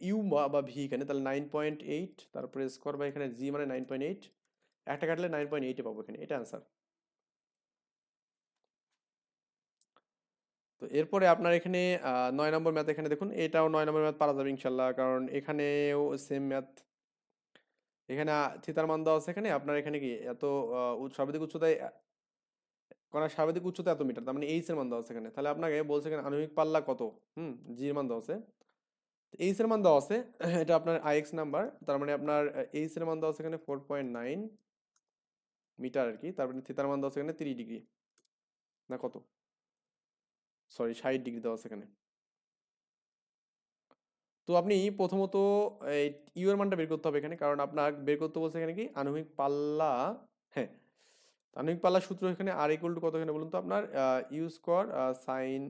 ইউ বা ভি এখানে তাহলে 9.8, তারপরে স্কোয়ার বাই এখানে জি মানে 9.8, একটা কাটলে 9.8 পাবো এখানে, এটা অ্যান্সার। তো এরপরে আপনার এখানে 9 নম্বর ম্যাথ, এখানে দেখুন এটাও 9 নম্বর ম্যাথ পারা যাবে ইনশাল্লাহ, কারণ এখানেও সেম ম্যাথ। এখানে থিতার মান দেওয়া আছে এখানে, আপনার এখানে কি এত সর্বাধিক উচ্চতায় কোন সর্বাধিক উচ্চতা এত মিটার, তার মানে এইচ এর মান দেওয়া আছে এখানে। তাহলে আপনাকে বলছে এখানে আণবিক পাল্লা কত, জি এর মান দেওয়া আছে, এইচ এর মান দেওয়া আছে এটা আপনার আইএক্স নাম্বার, তার মানে আপনার এইচ এর মান দেওয়া আছে এখানে 4.9 মিটার আর কি। তারপরে থিতার মান দেওয়া আছে এখানে 3 ডিগ্রি, না কত, সরি 60 ডিগ্রি দেওয়া আছে এখানে। তো আপনি প্রথমত এই ইউ এর মানটা বের করতে হবে এখানে, কারণ আপনার বের করতে বলছে এখানে কি আণবিক পাল্লা। হ্যাঁ, আণবিক পাল্লার সূত্র এখানে আর ইকুয়াল টু কত এখানে বলুন তো আপনার u square sine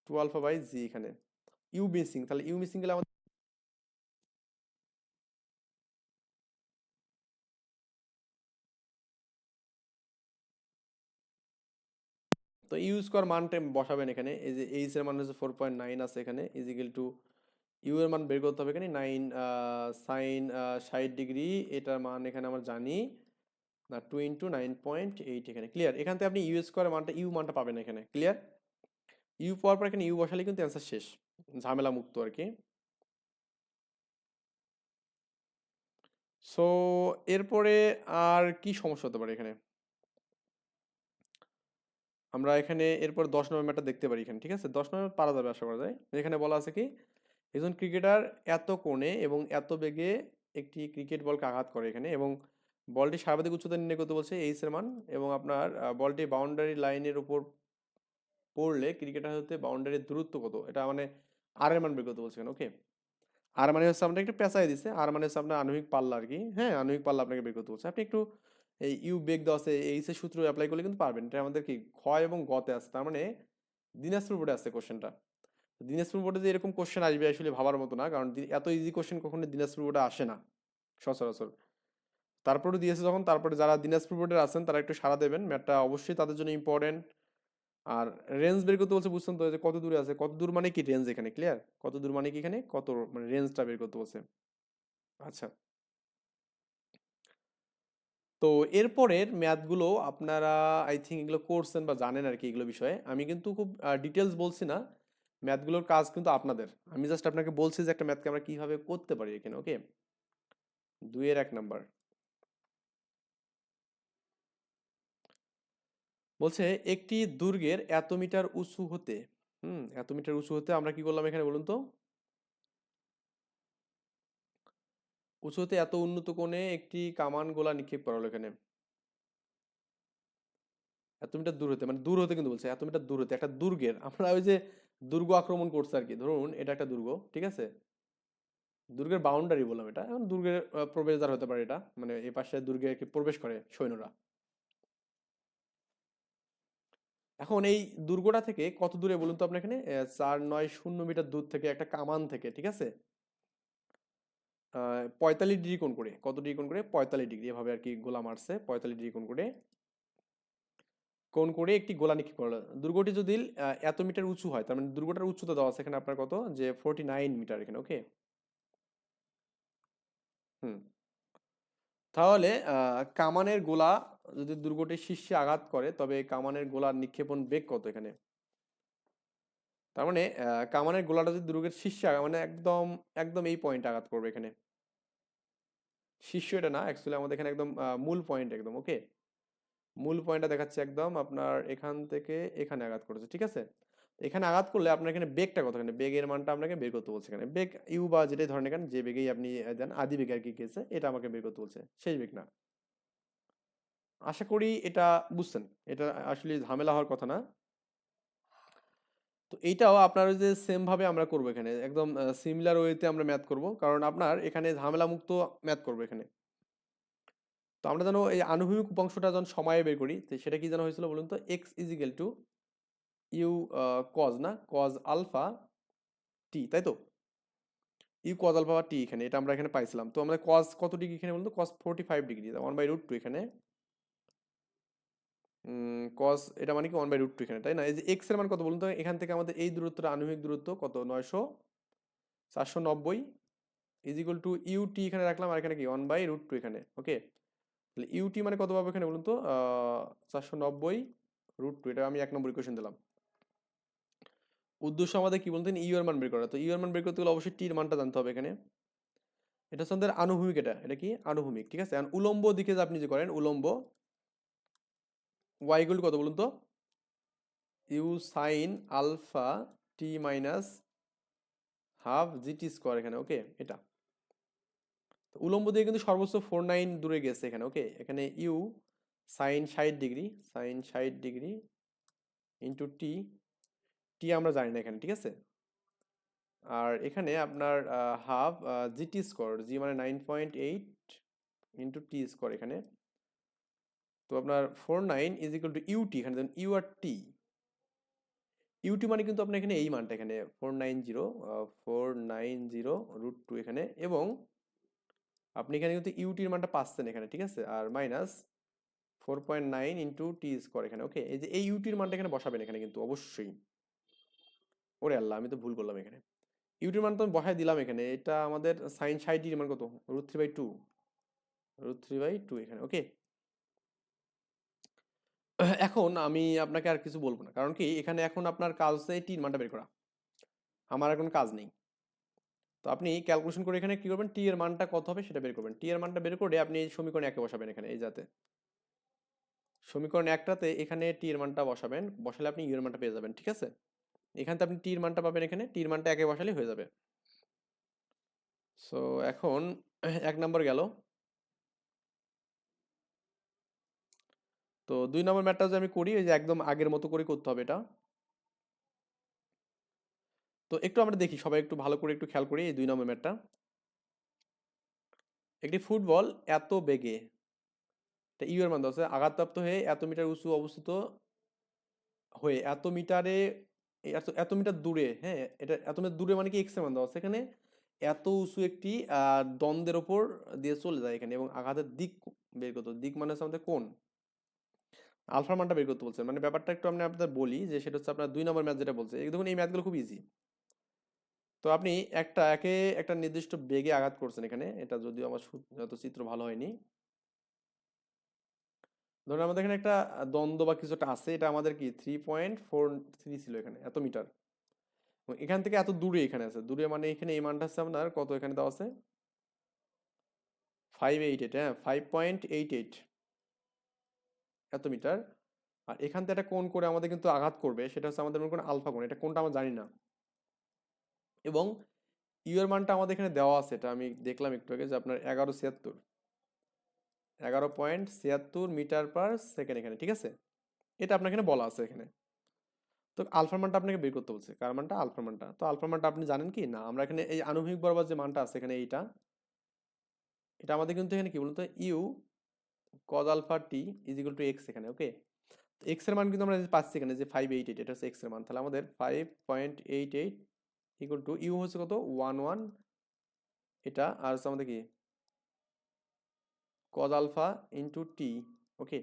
2 alpha by g এখানে ইউ মিসিং, তাহলে ইউ মিসিং গেলে আমাদের, তো ইউ স্কোয়ার মানটা বসাবেন এখানে, এই যে এইচ এর মান হচ্ছে 4.9 আছে এখানে ইজিক্যাল টু ইউ এর মান বের করতে হবে এখানে 9 সাইন 60 ডিগ্রি, এটার মান এখানে আমরা জানি না 2 × 9.8 এখানে ক্লিয়ার। এখান থেকে আপনি ইউ স্কোয়ার মানটা ইউ মানটা পাবেন এখানে ক্লিয়ার। ইউ পাওয়ার পর এখানে ইউ বসালে কিন্তু অ্যান্সার শেষ, ঝামেলা মুক্ত আর কি। সো এরপরে আর কি সমস্যা হতে পারে এখানে, আমরা এখানে এরপর 10 নম্বর ম্যাটটা দেখতে পারি এখানে, ঠিক আছে 10 নম্বর পারা যাবে আশা করা যায়। এখানে বলা আছে কি একজন ক্রিকেটার এত কোণে এবং এত বেগে একটি ক্রিকেট বলকে আঘাত করে এখানে, এবং বলটি সর্বাধিক উচ্চতা নির্ণয় করতে বলছে এইচ এর মান, এবং আপনার বলটি বাউন্ডারি লাইনের উপর পড়লে ক্রিকেটার হতে বাউন্ডারির দূরত্ব কত, এটা মানে আর এর মান বের করতে বলছে এখানে ওকে। আর মানে হচ্ছে আপনাকে একটু পেঁচাই দিছে, আর মানে হচ্ছে আপনার আণবিক পাল্লা আর কি, হ্যাঁ আণবিক পাল্লা আপনাকে বের করতে বলছে। আপনি একটু এই ইউ বেগ দেওয়া আছে এইচ এর সূত্র অ্যাপ্লাই করলে কিন্তু পারবেন, এটা আমাদের কি ক্ষয় এবং গতে আছে, তার মানে দিনাজপুর বোর্ডে আছে কোশ্চেনটা। দিনাজপুর বোর্ডে যে এরকম কোশ্চেন আসবে আসলে ভাবার মতো না, কারণ এত ইজি কোশ্চেন কখনো দিনাজপুর বোর্ডে আসে না সচরাচর। তারপরে দিয়েছে যখন, তারপরে যারা দিনাজপুর বোর্ডের আছেন তারা একটু সাড়া দেবেন, ম্যাথটা অবশ্যই তাদের জন্য ইম্পর্টেন্ট। আর রেঞ্জ বের করতে বলছে, বুঝছেন তো যে কত দূরে আছে, কত দূর মানে কি রেঞ্জ এখানে ক্লিয়ার, কত দূর মানে কি এখানে কত মানে রেঞ্জটা বের করতে বলছে। আচ্ছা, তো এরপরের ম্যাথগুলো আপনারা আই থিঙ্ক এগুলো করছেন বা জানেন আর কি এগুলো বিষয়ে, আমি কিন্তু খুব ডিটেলস বলছি না, ম্যাথগুলোর কাজ কিন্তু আপনাদের, আমি জাস্ট আপনাকে বলছি যে একটা ম্যাথকে আমরা কিভাবে করতে পারি এখানে ওকে। 2-1 নাম্বার বলছে একটি দুর্গের এত মিটার উঁচু হতে, এত মিটার উঁচু হতে আমরা কি করলাম এখানে বলুন তো, উঁচু হতে এত উন্নত কোণে একটি কামান গোলা নিক্ষেপ করা হলো এখানে, এত মিটার দূর হতে মানে দূর হতে কিন্তু বলছে এত মিটার দূর হতে একটা দুর্গের, আমরা ওই যে দুর্গ আক্রমণ করছে আর কি, ধরুন এটা একটা দুর্গ ঠিক আছে, দুর্গের বাউন্ডারি বললাম, এটা এখন দুর্গের প্রবেশদ্বার হতে পারে এটা, মানে এই পাশে দুর্গে কি প্রবেশ করে সৈন্যরা। এখন এই দুর্গটা থেকে কত দূরে বলুন তো আপনি এখানে 4-9-0 মিটার দূর থেকে একটা কামান থেকে, ঠিক আছে 45 ডিগ্রি কোণ করে, কত ডিগ্রি কোণ করে 45 ডিগ্রি এভাবে আর কি গোলা মারছে, 45 ডিগ্রি কোণ করে একটি গোলা নিক্ষেপ করলো। দুর্গটি যদি এত মিটার উঁচু হয়, তার মানে দুর্গটার উচ্চতা দেওয়া আছে এখানে আপনার কত, যে 49 মিটার এখানে ওকে। হুম, তাহলে কামানের গোলা যদি দুর্গটির শীর্ষে আঘাত করে তবে কামানের গোলার নিক্ষেপণ বেগ কত এখানে, তার মানে কামানের গোলাটা যদি দুর্গের শীর্ষে মানে একদম একদম এই পয়েন্টে আঘাত করবে এখানে, শীর্ষ এটা না অ্যাকচুয়ালি আমাদের এখানে একদম মূল পয়েন্ট একদম ওকে, মূল পয়েন্টটা দেখাচ্ছে একদম আপনার এখান থেকে এখানে আঘাত করেছে ঠিক আছে। এখানে আঘাত করলে আপনার এখানে বেগটা কত, এখানে বেগের মানটা আপনাকে বের করতে বলছে, এখানে বেগ ইউ বা যেটাই ধরেন এখানে যে বেগেই আপনি দেন আদি বেগ আর কি গেছে, এটা আমাকে বের করতে বলছে, শেষ বেগ না। আশা করি এটা বুঝছেন, এটা আসলে ঝামেলা হওয়ার কথা না। তো এইটাও আপনার ওই যে সেম ভাবে আমরা করবো এখানে, একদম সিমিলার ওয়েতে আমরা ম্যাথ করব, কারণ আপনার এখানে ঝামেলা মুক্ত ম্যাথ করবো এখানে। তো আমরা যেন এই আনুভূমিক উপাংশটা যখন সময়ে বের করি, তো সেটা কি যেন হয়েছিল বলুন তো, X equal to U cos না কজ আলফা টি, তাই তো, ইউ কজ আলফা টি এখানে, এটা আমরা এখানে পাইছিলাম। তো আমরা কজ কত ডিগ্রি এখানে বলুন তো, কজ 45 ডিগ্রি, 1/√2 এখানে, কজ এটা মানে কি 1/√2 এখানে, তাই না। এই যে এক্স এর মান কত বলুন তো, এখান থেকে আমাদের এই দূরত্বটা আনুভূমিক দূরত্ব কত 490 ইজিক্যাল টু ইউটি এখানে রাখলাম, আর এখানে কি 1/√2 এখানে ওকে। তাহলে ইউটি মানে কত পাবো এখানে বলুন তো, 490√2, এটা আমি 1 নম্বর ইকুয়েশন দিলাম। উদ্দেশ্য আমাদের কি বলতেন, ইউ এর মান বের করা, তো ইউ এর মান বের করতে গেলে অবশ্যই টির মানটা জানতে হবে এখানে। এটা হচ্ছে আমাদের আনুভূমিক, এটা কি আনুভূমিক ঠিক আছে। আর উলম্ব দিকে যে আপনি যে করেন উলম্ব, ওয়াই ইকুয়াল টু কত বলুন তো, U sine alpha T minus half GT square এখানে ওকে। এটা তো উলম্ব দিয়ে কিন্তু সর্বোচ্চ 49 দূরে গেছে এখানে ওকে। এখানে you sine 60 degree, sine 60 degree into T, T আমরা জানি না এখানে ঠিক আছে। আর এখানে আপনার হাফ জিটি স্কোর, জি মানে 9.8 ইন্টু টি স্কোর এখানে। তো আপনার 49 ইজ ইকুয়াল টু ইউটি, এখানে দেন ইউ আর টি। ইউটি মানে কিন্তু আপনার এখানে এই মানটা এখানে 490 এখানে, এবং আপনি এখানে কিন্তু ইউটির মানটা পাচ্ছেন এখানে, ঠিক আছে। আর মাইনাস 4.9 ইন্টু টি স্কোয়ার এখানে, ওকে। এই যে এই ইউটির মানটা এখানে বসাবেন এখানে কিন্তু অবশ্যই। ওরে আল্লাহ, আমি তো ভুল করলাম এখানে। ইউটির মান তো আমি বসাই দিলাম এখানে। এটা আমাদের সাইন 60 মান কত, √3/2, √3/2 এখানে, ওকে। এখন আমি আপনাকে আর কিছু বলবো না, কারণ কি এখানে এখন আপনার কাজ হচ্ছে এই টির মানটা বের করা, আমার এখন কাজ নেই। তো আপনি ক্যালকুলেশন করে এখানে কি করবেন, টি এর মানটা কত হবে সেটা বের করবেন। টি এর মানটা বের করে আপনি এই সমীকরণ একে বসাবেন এখানে, এই যাতে সমীকরণ একটাতে এখানে টি এর মানটা বসাবেন, বসালে আপনি ইউ এর মানটা পেয়ে যাবেন, ঠিক আছে। এখানে আপনি টি এর মানটা পাবেন, এখানে টি এর মানটা একে বসালে হয়ে যাবে। সো এখন 1 নম্বর গেল। তো 2 নম্বর ম্যাথটা যদি আমি করি, ওই যে একদম আগের মতো করে করতে হবে এটা। তো একটু আমরা দেখি সবাই, একটু ভালো করে একটু খেয়াল করি এই 2 নম্বর ম্যাথটা। একটি ফুটবল এত বেগে, ইউ এর মান দেওয়া আছে, আঘাতপ্রাপ্ত হয়ে এত মিটার উঁচু অবস্থিত হয়ে এত মিটারে, এত এত মিটার দূরে, হ্যাঁ এটা এত মিটার দূরে মানে কি এক্স এর মান দেওয়া আছে এখানে, এত উঁচু একটি দ্বন্দ্বের ওপর দিয়ে চলে যায় এখানে, এবং আঘাতের দিক বের করতে, দিক মানে হচ্ছে আমাদের কোণ, আলফার মানটা বের করতে বলছে। মানে ব্যাপারটা একটু আমি আপনাদের বলি, যে সেটা হচ্ছে আপনার 2 নম্বর ম্যাথ যেটা বলছে, এই দেখুন এই ম্যাথগুলো খুব ইজি। তো আপনি একটা নির্দিষ্ট বেগে আঘাত করছেন এখানে, এটা যদিও আমার যত চিত্র ভালো হয়নি। ধরুন আমাদের এখানে একটা দ্বন্দ্ব বা কিছু একটা আছে, এটা আমাদের কি 3.43 ছিল এখানে, এত মিটার। এবং এখান থেকে এত দূরে এখানে আছে, দূরে মানে এখানে এই মানটা আছে আপনার কত, এখানে দেওয়া আছে 588, হ্যাঁ 5.88 এত মিটার। আর এখান থেকে একটা কোণ করে আমাদের কিন্তু আঘাত করবে, সেটা হচ্ছে আমাদের মনে করেন আলফা কোণ, এটা কোণটা আমরা জানি না। এবং ইউ এর মানটা আমাদের এখানে দেওয়া আছে, এটা আমি দেখলাম একটু আগে, যে আপনার 11.76 মিটার পার সেকেন্ড এখানে, ঠিক আছে। এটা আপনার এখানে বলা আছে এখানে। তো আলফার মানটা আপনাকে বের করতে বলছে, কার মানটা, আলফার মানটা। তো আলফার মানটা আপনি জানেন কি না, আমরা এখানে এই আনুভূমিক বরাবর যে মানটা আছে এখানে, এইটা এটা আমাদের কিন্তু এখানে কি বলতো, U cos alpha T is equal to X এখানে, ওকে। এক্স এর মান কিন্তু আমরা পাচ্ছি এখানে যে 588, এটা হচ্ছে এক্স এর মান। তাহলে আমাদের 5.88 ইকুয়াল টু ইউ হচ্ছে কত 11, এটা আর হচ্ছে আমাদের কি কজ আলফা ইন্টু টি, ওকে।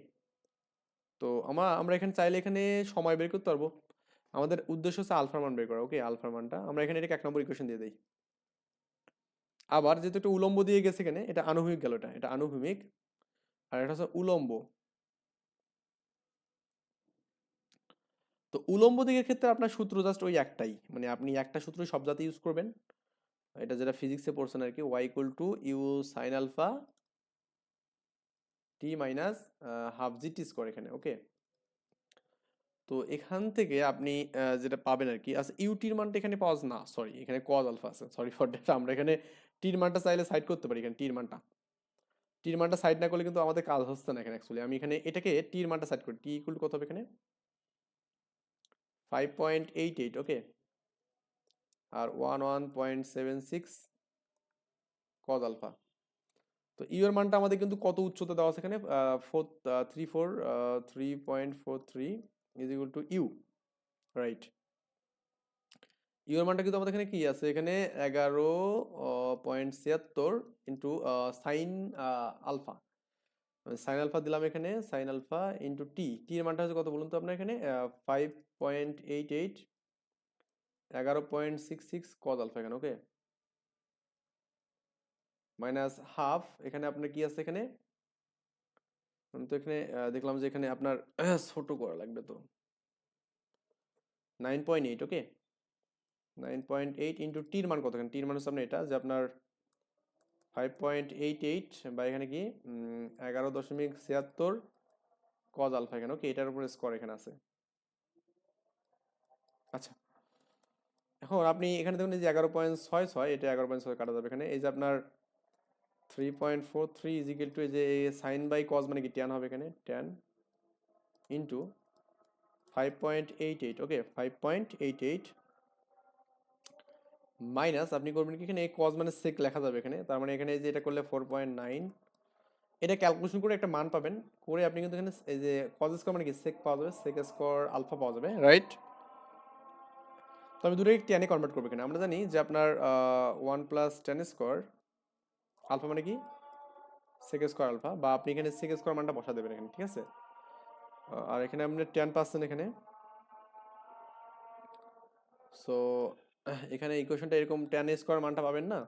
তো আমরা এখানে চাইলে এখানে সময় বের করতে পারবো। আমাদের উদ্দেশ্য হচ্ছে আলফার মান বের করা, ওকে। আলফার মানটা আমরা এখানে এটাকে 1 নম্বর ইকুয়েশন দিয়ে দিই। আবার যেহেতু একটা উলম্ব দিয়ে গেছে এখানে, এটা আনুভূমিক গেল, এটা আনুভূমিক, আর এটা হচ্ছে উলম্ব। তো উলম্ব দিকের ক্ষেত্রে আপনার সূত্র জাস্ট ওই একটাই, মানে আপনি একটা সূত্রই সব জায়গাতে ইউজ করবেন। এটা যেটা ফিজিক্সে পড়ছেন আর কি, Y equal to U sine alpha T minus half G T square এখানে, ওকে। তো এখান থেকে আপনি যেটা পাবেন আর কি, আচ্ছা ইউটির মানটা এখানে পাওয়া না, সরি এখানে কজ আলফা আছে, সরি ফর দ্যাট। আমরা এখানে টির মানটা চাইলে সাইড করতে পারি, এখানে টির মানটা সাইড না করলে কিন্তু আমাদের কাজ হচ্ছে না এখানে অ্যাকচুয়ালি। আমি এখানে এটাকে টির মানটা সাইড করি, টি ইকুয়াল কত হবে এখানে 5.88, ওকে। আর 11.76 কজ আলফা। তো ইউ এর মানটা আমাদের কিন্তু কত উচ্চতা দেওয়া আছে এখানে, 3.43 is equal to U, right. U এর মানটা কিন্তু আমাদের এখানে কি আছে, এখানে 11.76 into sine alpha, sine alpha দিলাম এখানে, sine alpha into T, T এর মানটা হচ্ছে কত বলুন তো আপনার এখানে 5.88, 11.66 কজ আলফা এখানে, ওকে। মাইনাস হাফ, এখানে আপনার কি আছে এখানে, আমি তো এখানে দেখলাম যে এখানে আপনার ছোট করা লাগবে, তো 9.8, ওকে। 9.8 ইন্টু টির মান কত, এখানে টির মান হচ্ছে আপনার এটা, যে আপনার 5.88 বা এখানে কি 11.76 কজ আলফা এখানে, ওকে। এটার উপরে স্কোয়ার এখানে আছে। আচ্ছা, এখন আপনি এখানে দেখুন এই যে 11.66, এটা 11.6 কাটা যাবে এখানে, এই যে আপনার 3.43 ইজ ইকুয়াল টু, এই যে সাইন বাই কজ মানে কি ট্যান হবে এখানে, ট্যান ইন্টু 5.88, ওকে। 5.88 মাইনাস আপনি করবেন কি এখানে কজ মানে সেক লেখা যাবে এখানে, তার মানে এখানে এই যে এটা করলে 4.9, এটা ক্যালকুলেশন করে একটা মান পাবেন, করে আপনি কিন্তু এখানে এই যে কজ স্কোয়ার মানে কি সেক পাওয়া যাবে, সেক স্কোয়ার আলফা পাওয়া যাবে, রাইট? তো আমি দুটোই টেনে কনভার্ট করবো এখানে। আমরা জানি যে আপনার 1 + 10 স্কোয়ার আলফা মানে কি সেক স্কোয়ার আলফা, বা আপনি এখানে সেক স্কোয়ার মানটা বসা দেবেন এখানে, ঠিক আছে? আর এখানে আপনি 10% এখানে, সো এখানে ইকুয়েশনটা এরকম 10 স্কোয়ার মানটা পাবেন না?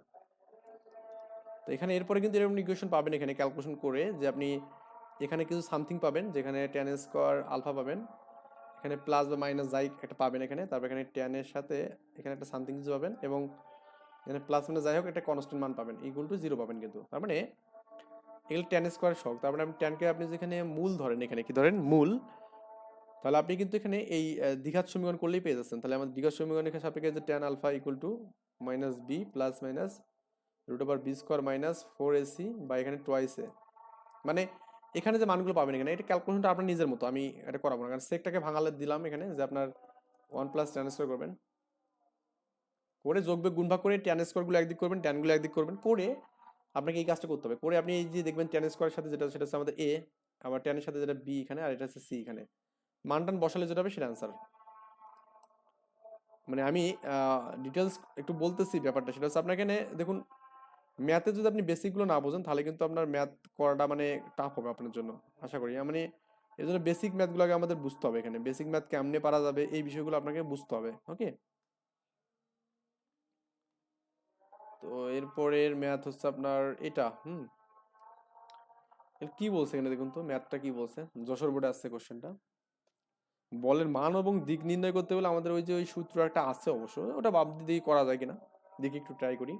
তো এখানে এরপরে কিন্তু এরকম ইকুয়েশন পাবেন এখানে ক্যালকুলেশন করে, যে আপনি এখানে কিছু সামথিং পাবেন, যেখানে 10 স্কোয়ার আলফা পাবেন, এখানে প্লাস বা মাইনাস যাই একটা পাবেন এখানে, তারপর এখানে 10 এর সাথে এখানে একটা সামথিং কিছু পাবেন, এবং এখানে প্লাস মানে যাই হোক একটা কনস্ট্যান্ট মান পাবেন, ইকুয়াল টু 0 পাবেন কিন্তু। তার মানে এগুলো 10 স্কোয়ার শখ, তার মানে আপনি 10কে আপনি যেখানে মূল ধরেন, এখানে কি ধরেন মূল, তাহলে আপনি কিন্তু এখানে এই দ্বিঘাত সমীকরণ করলেই পেয়ে যাচ্ছেন। তাহলে আমাদের দ্বিঘাত সমীকরণ এখানে সাপেক্ষে যে tan alpha equal to minus B plus minus √b² minus 4ac বা এখানে টোয়াইস এ, মানে এখানে যে মানগুলো পাবেন এখানে, এটা ক্যালকুলেশনটা আপনার নিজের মতো, আমি এটা করাবো না, কারণ সেকটাকে ভাঙালে দিলাম এখানে যে আপনার 1 + 10 স্কোয়ার করবেন, করে যোগ বিয়োগ গুণ ভাগ করে 10 স্কোয়ার গুলো একদিক করবেন, 10 গুলো একদিক করবেন, করে আপনাকে এই কাজটা করতে হবে, করে আপনি এই যে দেখবেন 10 স্কোয়ারের সাথে যেটা, সেটা হচ্ছে আমাদের এ, আবার 10 এর সাথে যেটা বি এখানে, আর এটা হচ্ছে সি এখানে, মান টান বসালে যেটা হবে সেটা আনসার। মানে আমি ডিটেলস একটু বলতেছি ব্যাপারটা, সেটা হচ্ছে আপনার এখানে দেখুন, ম্যাথে যদি আপনি বেসিকগুলো না বোঝেন তাহলে কিন্তু আপনার ম্যাথ করাটা মানে টাফ হবে আপনার জন্য, আশা করি। মানে এই জন্য বেসিক ম্যাথগুলোকে আমাদের বুঝতে হবে, এখানে বেসিক ম্যাথ কেমনে পারা যাবে এই বিষয়গুলো আপনাকে বুঝতে হবে, ওকে? তো এরপরের ম্যাথ হচ্ছে আপনার এটা, কি বলছে এখানে দেখুন তো, ম্যাথটা কি বলছে, যশোর বোর্ডে আসছে কোশ্চেনটা। বলের মান এবং দিক নির্ণয় করতে হলে আমাদের ওই যে ওই সূত্র একটা আছে, অবশ্য ওটা বাদ দিয়ে করা যায় কিনা দেখি, একটু ট্রাই করি।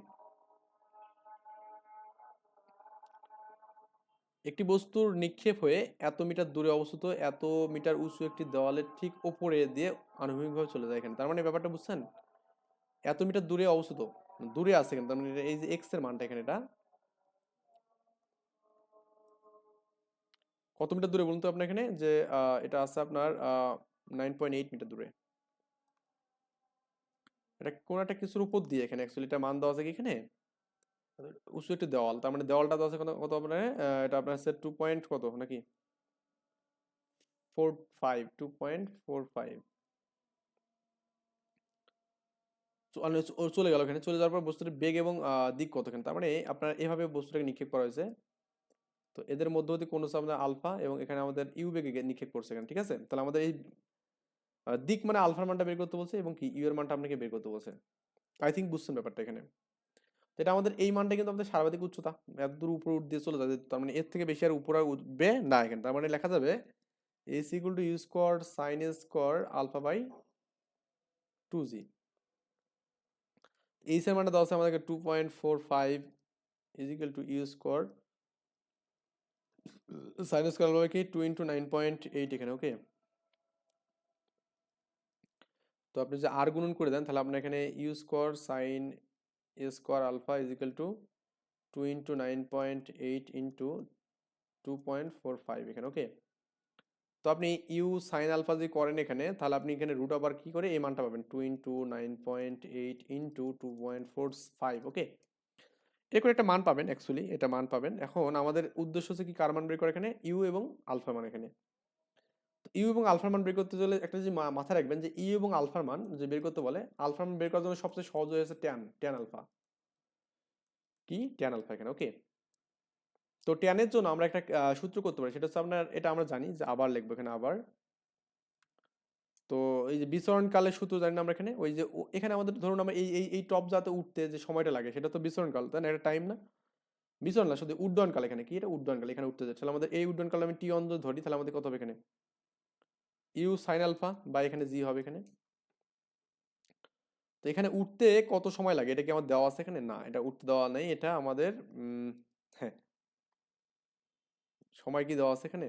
একটি বস্তুর নিক্ষেপ হয়ে এত মিটার দূরে অবস্থিত এত মিটার উঁচু একটি দেওয়ালের ঠিক ওপরে দিয়ে আনুভূমিকভাবে চলে যায় এখানে, তার মানে ব্যাপারটা বুঝছেন, এত মিটার দূরে অবস্থিত, দূরে আছে কিন্তু, তার মানে এই যে এক্স এর মানটা এখানে, এটা কত মিটার দূরে বলুন তো আপনার এখানে, যে এটা আছে আপনার 9.8 মিটার দূরে, এটা কোন একটা কিছুর উপর দিয়ে এখানে অ্যাকচুয়ালি এটা মান দেওয়া আছে কি এখানে, উঁচু একটি দেওয়াল, তার মানে দেওয়ালটা দেওয়া আছে কত কত আপনার, এটা আপনার হচ্ছে 2 পয়েন্ট কত নাকি 45, 2.45, চলে গেল এখানে, চলে যাওয়ার পর বস্তুটির বেগ এবং দিক কতখানি, তার মানে আপনার এভাবে বস্তুটাকে নিক্ষেপ করা হয়েছে। তো এদের মধ্যবর্তী কোণ হচ্ছে আমাদের আলফা, এবং এখানে আমাদের ইউ বেগে নিক্ষেপ করছে এখানে, ঠিক আছে? তাহলে আমাদের এই দিক মানে আলফার মানটা বের করতে বলছে, এবং কি ইউ এর মানটা আপনাকে বের করতে বলছে। আই থিঙ্ক বুঝছেন ব্যাপারটা এখানে। তো এটা আমাদের এই মানটা কিন্তু আমাদের সর্বাধিক উচ্চতা, এত দূর উপরে উঠ দিয়ে চলে যাবে, তার মানে এর থেকে বেশি আর উপরে উঠবে না এখানে, তার মানে লেখা যাবে S equal to U square sine A square alpha by 2g। H এর মানটা দেওয়া আছে আমাদেরকে 2.45 is equal to U square sine square alpha কি 2 × 9.8 এখানে, ওকে? তো আপনি যদি আর গুণন করে দেন তাহলে আপনার এখানে you square sine A square alpha is equal to 2 × 9.8 into 2.45 এখানে, ওকে? তো আপনি ইউ সাইন আলফা যদি করেন এখানে, তাহলে আপনি এখানে রুট ওভার কি করে এই মানটা পাবেন 2 × 9.8 ইন্টু 2.45, ওকে? এরকম একটা মান পাবেন, অ্যাকচুয়ালি এটা মান পাবেন। এখন আমাদের উদ্দেশ্য হচ্ছে কি কার মান বের করা এখানে, ইউ এবং আলফা মান এখানে। ইউ এবং আলফার মান বের করতে হলে একটা যে মাথায় রাখবেন, যে ইউ এবং আলফার মান যে বের করতে বলে, আলফার মান বের করার জন্য সবচেয়ে সহজ হয়েছে ট্যান আলফা, কি ট্যান আলফা এখানে, ওকে? তো ট্যানের জন্য আমরা একটা সূত্র করতে পারি, সেটা হচ্ছে আপনার, এটা আমরা জানি যে আবার লিখবো এখানে আবার। তো এই যে বিচরণ কালের সূত্র জানি না আমরা এখানে, ওই যে এখানে আমাদের ধরুন আমরা এই টপ যাতে উঠতে যে সময়টা লাগে সেটা তো বিচরণ কাল, তাই না? এটা টাইম না, বিচরণ না শুধু উড্ডয়ন কাল, এখানে কি এটা উড্ডয়ন কাল, এখানে উঠতে যাচ্ছে, তাহলে আমাদের এই উড্ডয়ন কাল আমি টি অন ধরি, তাহলে আমাদের কত হবে এখানে ইউ সাইন আলফা বা এখানে জি হবে এখানে। তো এখানে উঠতে কত সময় লাগে এটা কি আমার দেওয়া আছে এখানে? না, এটা উঠতে দেওয়া নেই, এটা আমাদের হ্যাঁ, সময় কি দেওয়া আছে এখানে?